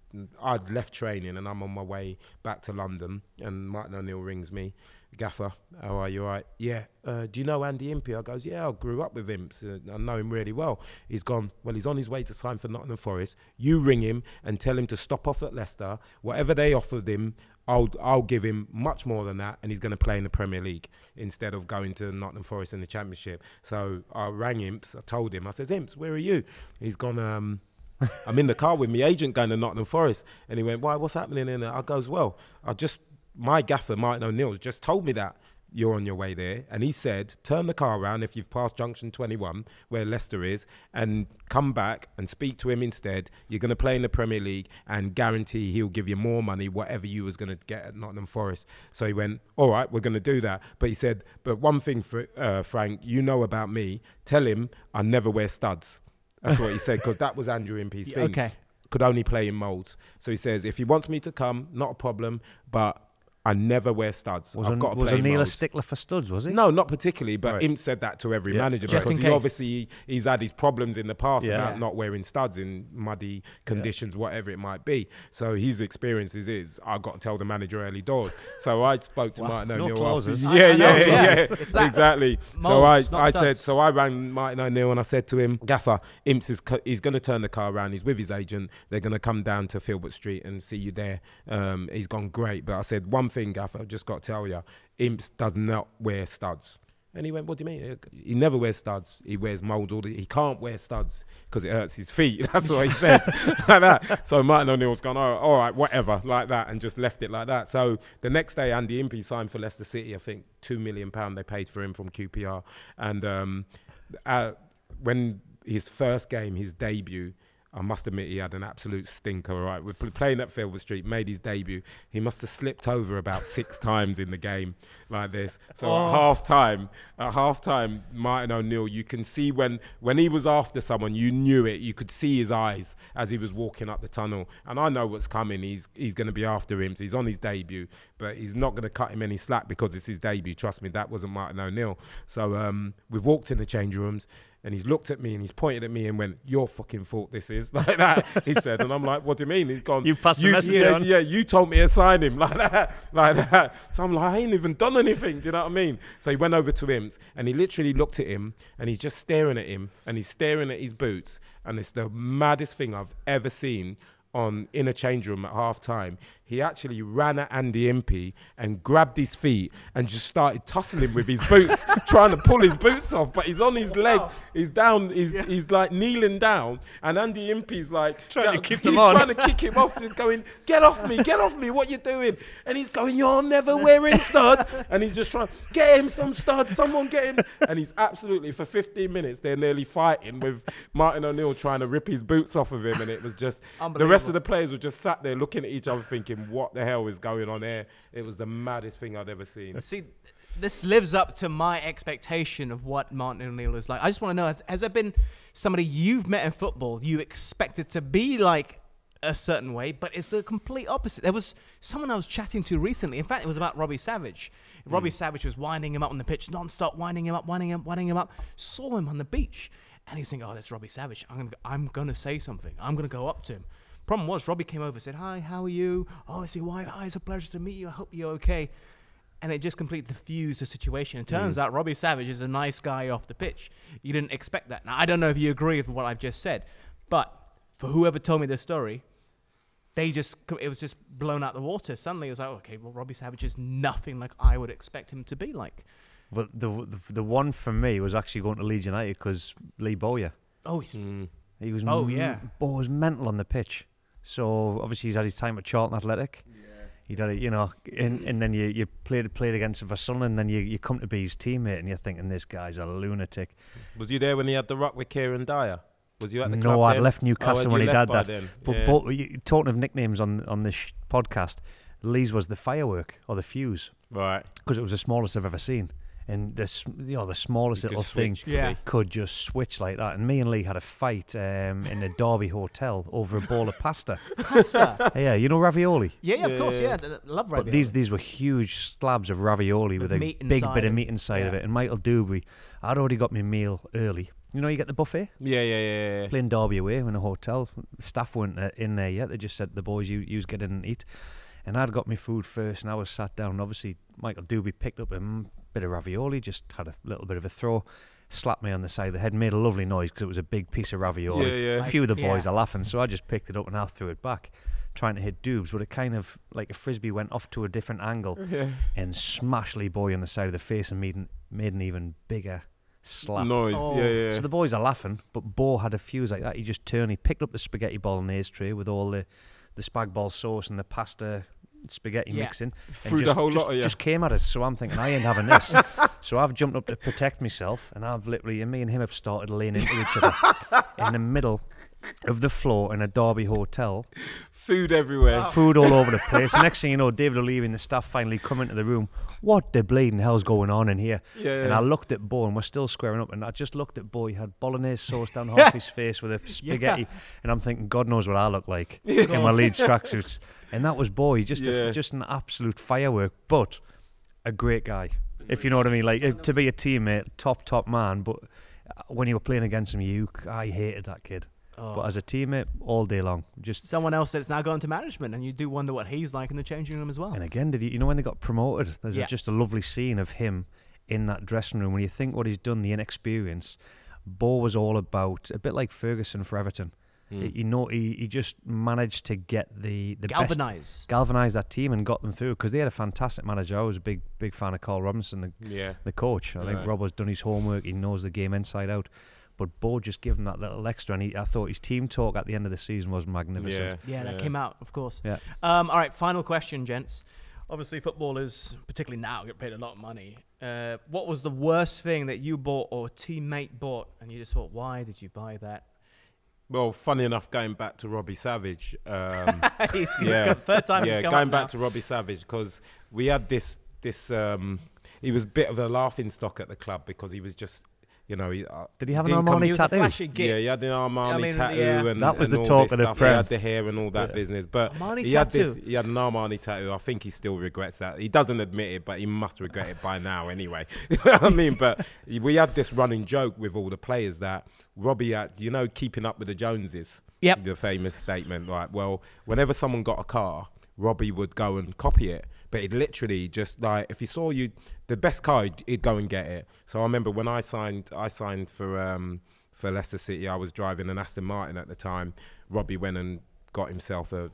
I'd left training and I'm on my way back to London, and Martin O'Neill rings me. Gaffer, how are you? All right? Yeah. Do you know Andy Impey? I goes, yeah, I grew up with him. So I know him really well. He's gone, well, he's on his way to sign for Nottingham Forest. You ring him and tell him to stop off at Leicester. Whatever they offered him, I'll give him much more than that, and he's going to play in the Premier League instead of going to Nottingham Forest in the Championship. So I rang Imps. I told him, I said, Imps, where are you? He's gone, I'm in the car with my agent going to Nottingham Forest. And he went, why, what's happening in there? I goes, well, my gaffer, Martin O'Neill, just told me that you're on your way there. And he said, turn the car around if you've passed junction 21, where Leicester is, and come back and speak to him instead. You're going to play in the Premier League and guarantee he'll give you more money, whatever you was going to get at Nottingham Forest. So he went, all right, we're going to do that. But he said, but one thing, Frank, you know about me, tell him I never wear studs. That's what he said, because that was Andrew Impey's thing. Okay. Could only play in moulds. So he says, if he wants me to come, not a problem, but I never wear studs. I've got to was play O'Neill a mode. stickler for studs, was he? No, not particularly, but Right. Imp said that to every manager Just because in he case. obviously he's had his problems in the past Yeah. about not wearing studs in muddy conditions, whatever it might be. So his experiences is I've got to tell the manager early doors. So I spoke to Martin No O'Neill. clauses. Yeah, I know, yeah, yeah. yeah, It's that exactly. So molds, not I studs. said, so I rang Martin O'Neill and I said to him, Gaffer, Imps he's going to turn the car around. He's with his agent. They're going to come down to Filbert Street and see you there. He's gone great. But I said, one thing, Gaffer, I've just got to tell you, Imps does not wear studs. And he went, what do you mean? He never wears studs. He wears molds. He can't wear studs because it hurts his feet. That's what he said. Like that. So Martin O'Neill's gone, oh, all right, whatever, like that, and just left it like that. So the next day, Andy Impey signed for Leicester City. I think £2 million they paid for him from QPR. And when his first game, his debut, I must admit he had an absolute stinker, all right? We're playing at Filbert Street, made his debut. He must have slipped over about 6 times in the game like this. So at half-time, Martin O'Neill, you can see when he was after someone, you knew it. You could see his eyes as he was walking up the tunnel. And I know what's coming. He's going to be after him. So he's on his debut, but he's not going to cut him any slack because it's his debut. Trust me, that wasn't Martin O'Neill. So we've walked in the change rooms. And he's looked at me and he's pointed at me and went, your fucking fault this is, like that, he said. And I'm like, what do you mean? He's gone, You passed the message on. Yeah, you told me to sign him, like that. So I'm like, I ain't even done anything, do you know what I mean? So he went over to him and he literally looked at him and he's just staring at him and he's staring at his boots. And it's the maddest thing I've ever seen in a change room at half time. He actually ran at Andy Impey and grabbed his feet and just started tussling with his boots, trying to pull his boots off, but he's on his leg, he's down, he's like kneeling down, and Andy Impey's like trying to kick him off. He's going, get off me, what you doing? And he's going, you're never wearing studs. And he's just trying, get him some studs, someone get him. And he's absolutely, for 15 minutes, they're nearly fighting with Martin O'Neill trying to rip his boots off of him. And it was just, the rest of the players were just sat there looking at each other thinking, what the hell is going on here? It was the maddest thing I'd ever seen. See, this lives up to my expectation of what Martin O'Neill is like. I just want to know, has there been somebody you've met in football you expected to be like a certain way, but it's the complete opposite? There was someone I was chatting to recently. In fact, it was about Robbie Savage. Robbie Savage was winding him up on the pitch, non-stop, winding him up. Saw him on the beach, and he's thinking, oh, that's Robbie Savage. I'm going to say something. I'm going to go up to him. Problem was, Robbie came over, said, hi, how are you? Oh, I see White. Hi, it's a pleasure to meet you. I hope you're okay. And it just completely diffused the situation. It turns out Robbie Savage is a nice guy off the pitch. You didn't expect that. Now, I don't know if you agree with what I've just said, but for whoever told me this story, it was just blown out the water. Suddenly it was like, okay, well, Robbie Savage is nothing like I would expect him to be like. Well, the one for me was actually going to Leeds United because Lee Bowyer. Oh, He was yeah. Bo was mental on the pitch. So obviously he's had his time at Charlton Athletic. Yeah. He'd had it, and then you played against him for Sunderland, and then you come to be his teammate, and you're thinking this guy's a lunatic. Was you there when he had the rock with Kieran Dyer? Was you at the club? No, I'd then? left Newcastle when he did that. Then? But talking of nicknames on this podcast, Lee's was the firework or the fuse, right? Because it was the smallest I've ever seen. And the smallest little thing could just switch like that. And me and Lee had a fight in the Derby Hotel over a bowl of pasta. Pasta? Yeah, you know ravioli? Yeah, of course, yeah. I love ravioli. But these were huge slabs of ravioli with a big bit of meat inside of it. And Michael Dewberry, I'd already got my meal early. You know, you get the buffet? Yeah. Playing Derby away in a hotel. Staff weren't in there yet. They just said, the boys, you get in and eat. And I'd got my food first, and I was sat down. Obviously, Michael Dewberry picked up a bit of ravioli, just had a little bit of a throw, slapped me on the side of the head, made a lovely noise because it was a big piece of ravioli. A few of the boys are laughing, so I just picked it up and I threw it back, trying to hit Dubes, but it kind of, like a frisbee, went off to a different angle and smashed Lee Boy on the side of the face and made an even bigger slap. Noise, So the boys are laughing, but Bo had a fuse like that. He just turned, he picked up the spaghetti bolognese tray with all the spag bol sauce and the pasta spaghetti mixing, through the whole lot of you. Just came at us. So I'm thinking, I ain't having this. So I've jumped up to protect myself, and I've literally, and me and him have started laying into each other in the middle of the floor in a Derby hotel. Food everywhere. Food all over the place. Next thing you know, David O'Leary and the staff finally come into the room. What the bleeding hell's going on in here? Yeah. And I looked at Bo, and we're still squaring up, and I just looked at Bo. He had bolognese sauce down half his face with a spaghetti. And I'm thinking, God knows what I look like in my Leeds tracksuits. And that was Bo. He just an absolute firework, but a great guy, if you know what I mean. Like, to be a teammate, top man, but when you were playing against him, I hated that kid. But as a teammate, all day long. Just someone else that's now gone to management, and you do wonder what he's like in the changing room as well. And again, you know when they got promoted? There's just a lovely scene of him in that dressing room. When you think what he's done, the inexperience, Bo was all about, a bit like Ferguson for Everton. He just managed to get the galvanise that team and got them through, because they had a fantastic manager. I was a big fan of Carl Robinson, the coach. I think Rob has done his homework. He knows the game inside out. But Bo just gave him that little extra, and I thought his team talk at the end of the season was magnificent. Yeah, that came out, of course. Yeah. All right, final question, gents. Obviously, footballers, particularly now, get paid a lot of money. What was the worst thing that you bought or a teammate bought, and you just thought, why did you buy that? Well, funny enough, going back to Robbie Savage. He's got third time. Yeah, going back to Robbie Savage, because we had this. He was a bit of a laughing stock at the club, because he was just. You know, did he have an Armani tattoo? Yeah, he had an Armani tattoo, and that was and the talk of the prem. He had the hair and all that business, but he had an Armani tattoo. I think he still regrets that. He doesn't admit it, but he must regret it by now anyway. You know what I mean? But we had this running joke with all the players that Robbie had, keeping up with the Joneses. Yep. The famous statement, right? Well, whenever someone got a car, Robbie would go and copy it. But he'd literally just, like, if he saw you, the best car, he'd go and get it. So I remember when I signed for Leicester City. I was driving an Aston Martin at the time. Robbie went and got himself a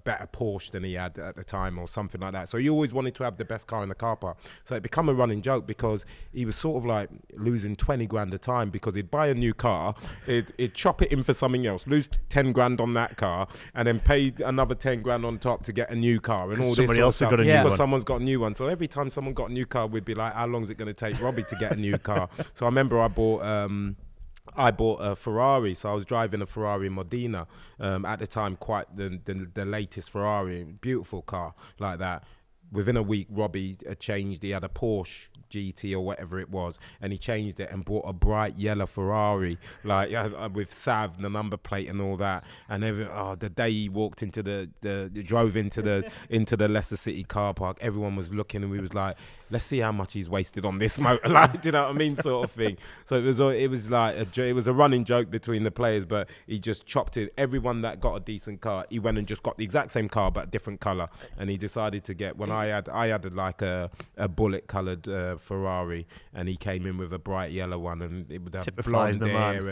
better Porsche than he had at the time, or something like that. So he always wanted to have the best car in the car park. So it became a running joke, because he was sort of like losing 20 grand a time, because he'd buy a new car, he'd chop it in for something else, lose 10 grand on that car, and then pay another 10 grand on top to get a new car, and all this somebody else got a new one. Because someone's got a new one. So every time someone got a new car, we'd be like, how long is it going to take Robbie to get a new car? So I remember I bought a Ferrari, so I was driving a Ferrari Modena at the time, quite the latest Ferrari, beautiful car like that. Within a week, Robbie changed. He had a Porsche GT or whatever it was, and he changed it and bought a bright yellow Ferrari, like with Sav, the number plate and all that. And the day he walked into drove into the Leicester City car park, everyone was looking, and we was like, let's see how much he's wasted on this motor, like, do you know what I mean, sort of thing. So it was like it was a running joke between the players, but he just chopped it. Everyone that got a decent car, he went and just got the exact same car but a different color, and he decided to get I had like a bullet colored Ferrari, and he came in with a bright yellow one, and it would have blonde hair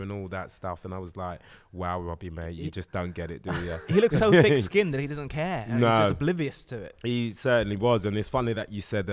and all that stuff. And I was like, wow, Robbie, mate, you just don't get it, do you? He looks so thick-skinned that he doesn't care. And he's just oblivious to it. He certainly was. And it's funny that you said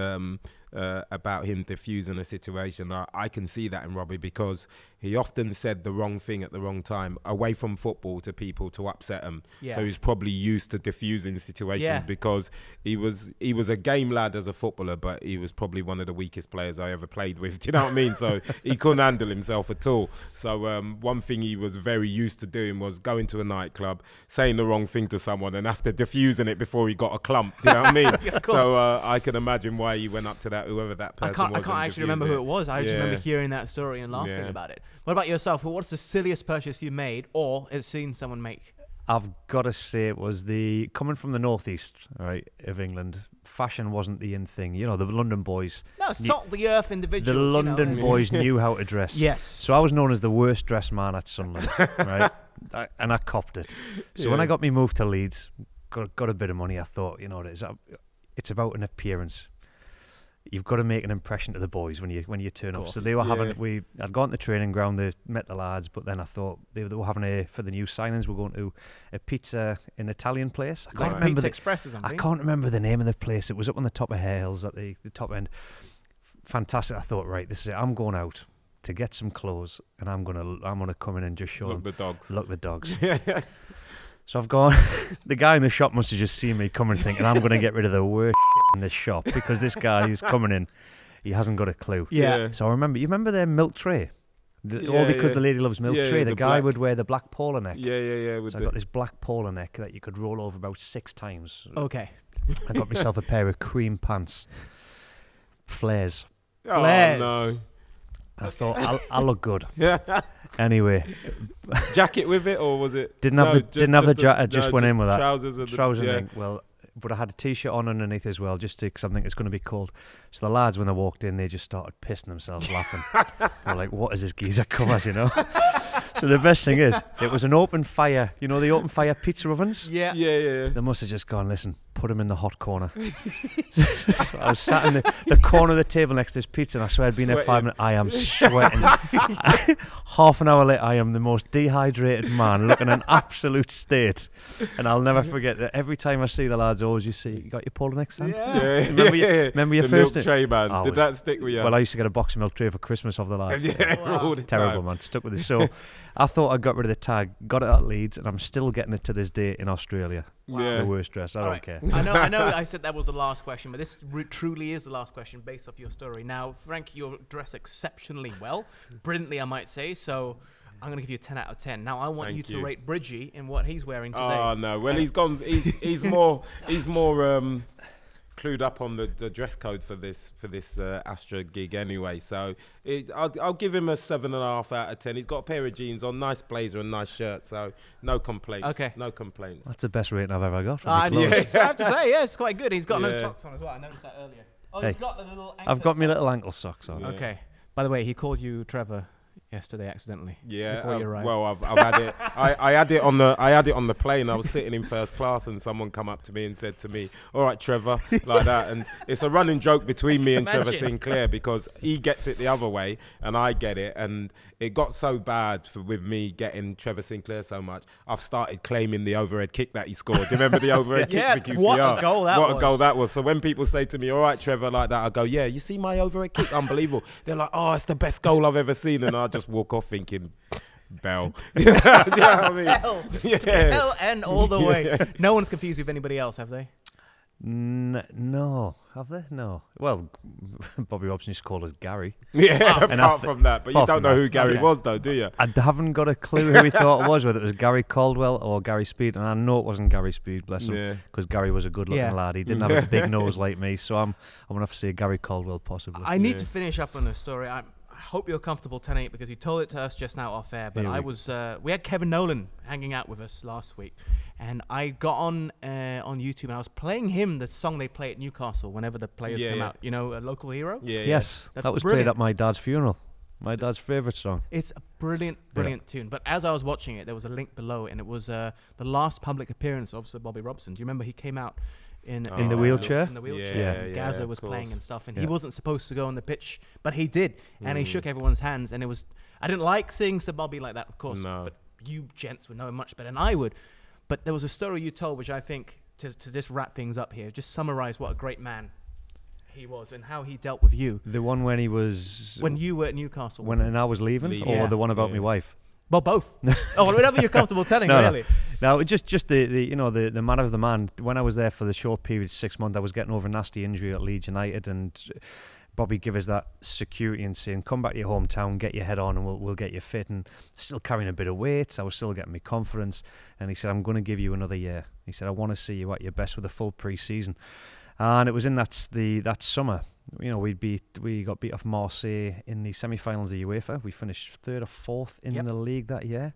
about him diffusing a situation. I can see that in Robbie, because he often said the wrong thing at the wrong time, away from football, to people to upset them. Yeah. So he's probably used to diffusing situations, because he was a game lad as a footballer, but he was probably one of the weakest players I ever played with. Do you know what I mean? So he couldn't handle himself at all. So one thing he was very used to doing was going to a nightclub, saying the wrong thing to someone, and after diffusing it before he got a clump. Do you know what I mean? So I can imagine why he went up to that, whoever that person was. I can't actually remember who it was. I just remember hearing that story and laughing about it. What about yourself? What's the silliest purchase you made or have seen someone make? I've got to say it was coming from the northeast, right, of England. Fashion wasn't the in thing. You know, the London boys. No, salt the earth individuals. The London boys knew how to dress. Yes. So I was known as the worst dressed man at Sunderland, right? And I copped it. So when I got me moved to Leeds, got a bit of money, I thought, it's about an appearance. You've got to make an impression to the boys when you turn up. So they were I'd gone to the training ground, they met the lads, but then I thought they were having for the new signings, we're going to a pizza, an Italian place. I can't remember Pizza Express or something. I can't remember the name of the place. It was up on the top of Hare Hills at the top end. Fantastic. I thought, right, this is it. I'm going out to get some clothes, and I'm gonna come in and just show them. Look the dogs. So I've gone, the guy in the shop must have just seen me coming thinking, I'm going to get rid of the worst in this shop, because this guy is coming in, he hasn't got a clue. Yeah. So you remember their milk tray? All because the lady loves milk tray. The guy black. would wear the black polo neck. Yeah. So I got this black polo neck that you could roll over about 6 times. Okay. I got myself a pair of cream pants. Flares. Oh, Flares. no. I thought I'll look good. Anyway, Jacket with it, or was it? didn't have the jacket. Just went in with that. Trousers and thing. Well, but I had a t-shirt on underneath as well, just because I think it's going to be cold. So the lads, when they walked in, they just started pissing themselves laughing. They're like, "What is this geezer covers?" You know. So the best thing is, it was an open fire. You know the open fire pizza ovens. Yeah. They must have just gone, listen, put him in the hot corner. So I was sat in the corner of the table next to this pizza, and I swear I'd been there 5 minutes. I am sweating. Half an hour later, I am the most dehydrated man, looking in absolute state. And I'll never forget that every time I see the lads, always you got your polo next time? Remember your the first milk tray, man. Did that stick with you? Well, I used to get a box of milk tray for Christmas off the lads. All the Terrible, time. man. Stuck with it. So I thought I got rid of the tag, got it at Leeds, and I'm still getting it to this day in Australia. Wow. The worst dress. I don't care. I know. I said that was the last question, but this truly is the last question based off your story. Now, Frank, you're dressed exceptionally well, brilliantly, I might say. So I'm going to give you a 10 out of 10. Now, I want you to rate Bridgie in what he's wearing today. Oh no! Well, he's gone. He's more clued up on the dress code for this Astro gig anyway. So I'll give him a 7.5 out of 10. He's got a pair of jeans on, nice blazer and nice shirt. So no complaints. Okay. No complaints. That's the best rating I've ever got. I have to say, it's quite good. He's got no socks on as well. I noticed that earlier. Oh, Hey, he's got the little ankle I've got my socks. little ankle socks on. Yeah. Okay. By the way, he called you Trevor yesterday accidentally. Yeah. Before you arrived. Well, I've had it. I had it on the plane. I was sitting in first class, and someone come up to me and said to me, "All right, Trevor," like that. And it's a running joke between me and Trevor Sinclair, because he gets it the other way and I get it, and it got so bad with me getting Trevor Sinclair so much, I've started claiming the overhead kick that he scored. Do you remember the overhead kick for QPR? What a goal that was. What a goal that was. So when people say to me, "All right, Trevor," like that, I go, "Yeah, you see my overhead kick? Unbelievable." They're like, "Oh, it's the best goal I've ever seen." And I just walk off thinking, Bell. You know what I mean? Hell and all the way. No one's confused with anybody else, have they? No. Have they? No. Well, Bobby Robson used to call us Gary. Yeah, apart from that. But you don't know who Gary Okay. was, though, do you? I haven't got a clue who he thought it was, whether it was Gary Caldwell or Gary Speed. And I know it wasn't Gary Speed, bless him, because Gary was a good-looking lad. He didn't have a big nose like me, so I'm going to have to say Gary Caldwell, possibly. I need to finish up on the story. I hope you're comfortable tonight, because you told it to us just now off air. But we had Kevin Nolan hanging out with us last week, and I got on YouTube and I was playing him the song they play at Newcastle whenever the players come out. You know, a local hero. Yes, That's that was brilliant. played at my dad's funeral. My dad's favourite song. It's a brilliant tune. But as I was watching it, there was a link below, and it was the last public appearance of Sir Bobby Robson. Do you remember he came out in the wheelchair? In the wheelchair. Yeah, Gaza of was course. playing and stuff, and he wasn't supposed to go on the pitch, but he did, and he shook everyone's hands, and it was. I didn't like seeing Sir Bobby like that, of course, but you gents would know him much better than I would. But there was a story you told, which I think, to just wrap things up here, just summarize what a great man he was and how he dealt with you. The one when he was... When you were at Newcastle. And I was leaving? Or the one about my wife? Well, both. Whatever you're comfortable telling, really. No, just the man of the man. When I was there for the short period, 6 months, I was getting over a nasty injury at Leeds United, and Bobby gave us that security and saying, "Come back to your hometown, get your head on, and we'll get you fit." And still carrying a bit of weight, I was still getting my confidence. And he said, "I'm going to give you another year." He said, "I want to see you at your best with a full pre-season." And it was in that summer. You know, we got beat off Marseille in the semi-finals of UEFA. We finished 3rd or 4th in the league that year,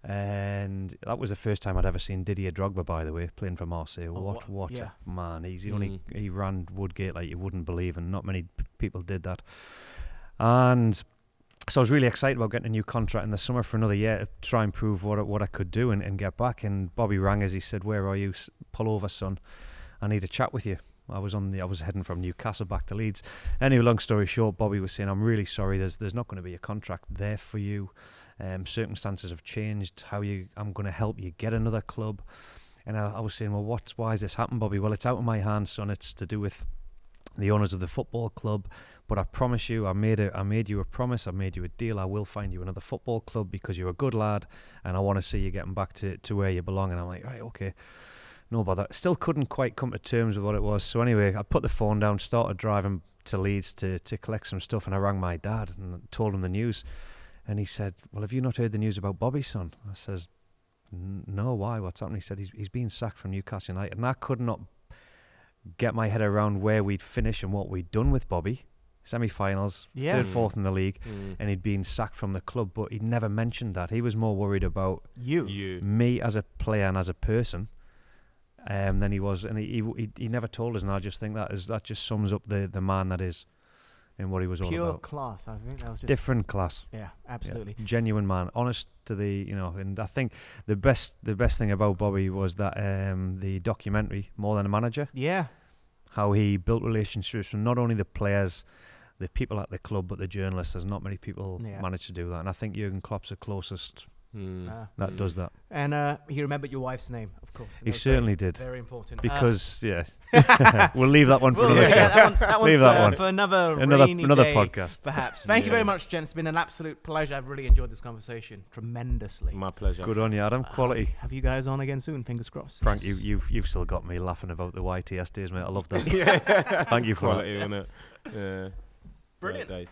and that was the first time I'd ever seen Didier Drogba, by the way, playing for Marseille. What a man! He ran Woodgate like you wouldn't believe, and not many people did that. And so I was really excited about getting a new contract in the summer for another year to try and prove what I could do and get back. And Bobby rang us. He said, "Where are you? Pull over, son. I need to chat with you." I was heading from Newcastle back to Leeds. Anyway, long story short, Bobby was saying, "I'm really sorry. There's not going to be a contract there for you. Circumstances have changed. I'm going to help you get another club." And I was saying, "Well, why has this happened, Bobby?" "Well, it's out of my hands, son. It's to do with the owners of the football club. But I promise you, I made you a promise. I made you a deal. I will find you another football club because you're a good lad, and I want to see you getting back to where you belong." And I'm like, "Right, okay." No bother. Still couldn't quite come to terms with what it was. So anyway, I put the phone down, started driving to Leeds to collect some stuff, and I rang my dad and told him the news. And he said, well, have you not heard the news about Bobby, son? I says, no, why? What's happening? He said, he's been sacked from Newcastle United. And I could not get my head around where we'd finish and what we'd done with Bobby. Semi-finals, third, fourth in the league, and he'd been sacked from the club, but he'd never mentioned that. He was more worried about me as a player and as a person than he was. And he never told us, and I just think that just sums up the man that is and what he was all about. Pure class. I think that was just different class. Yeah, absolutely. Yeah, genuine man, honest to and I think the best thing about Bobby was that the documentary, More Than a Manager. Yeah. How he built relationships with not only the players, the people at the club, but the journalists. There's not many people manage to do that, and I think Jurgen Klopp's the closest that does that. And he remembered your wife's name, of course. He certainly did. Very important. Because we'll leave that one for another show. That one's for another podcast, perhaps. Thank you very much, gents. It's been an absolute pleasure. I've really enjoyed this conversation tremendously. My pleasure. Good on you, Adam. Quality. Have you guys on again soon? Fingers crossed. Frank, you've still got me laughing about the YTS days, mate. I love that. Thank you for quality, isn't it? Yeah. Brilliant.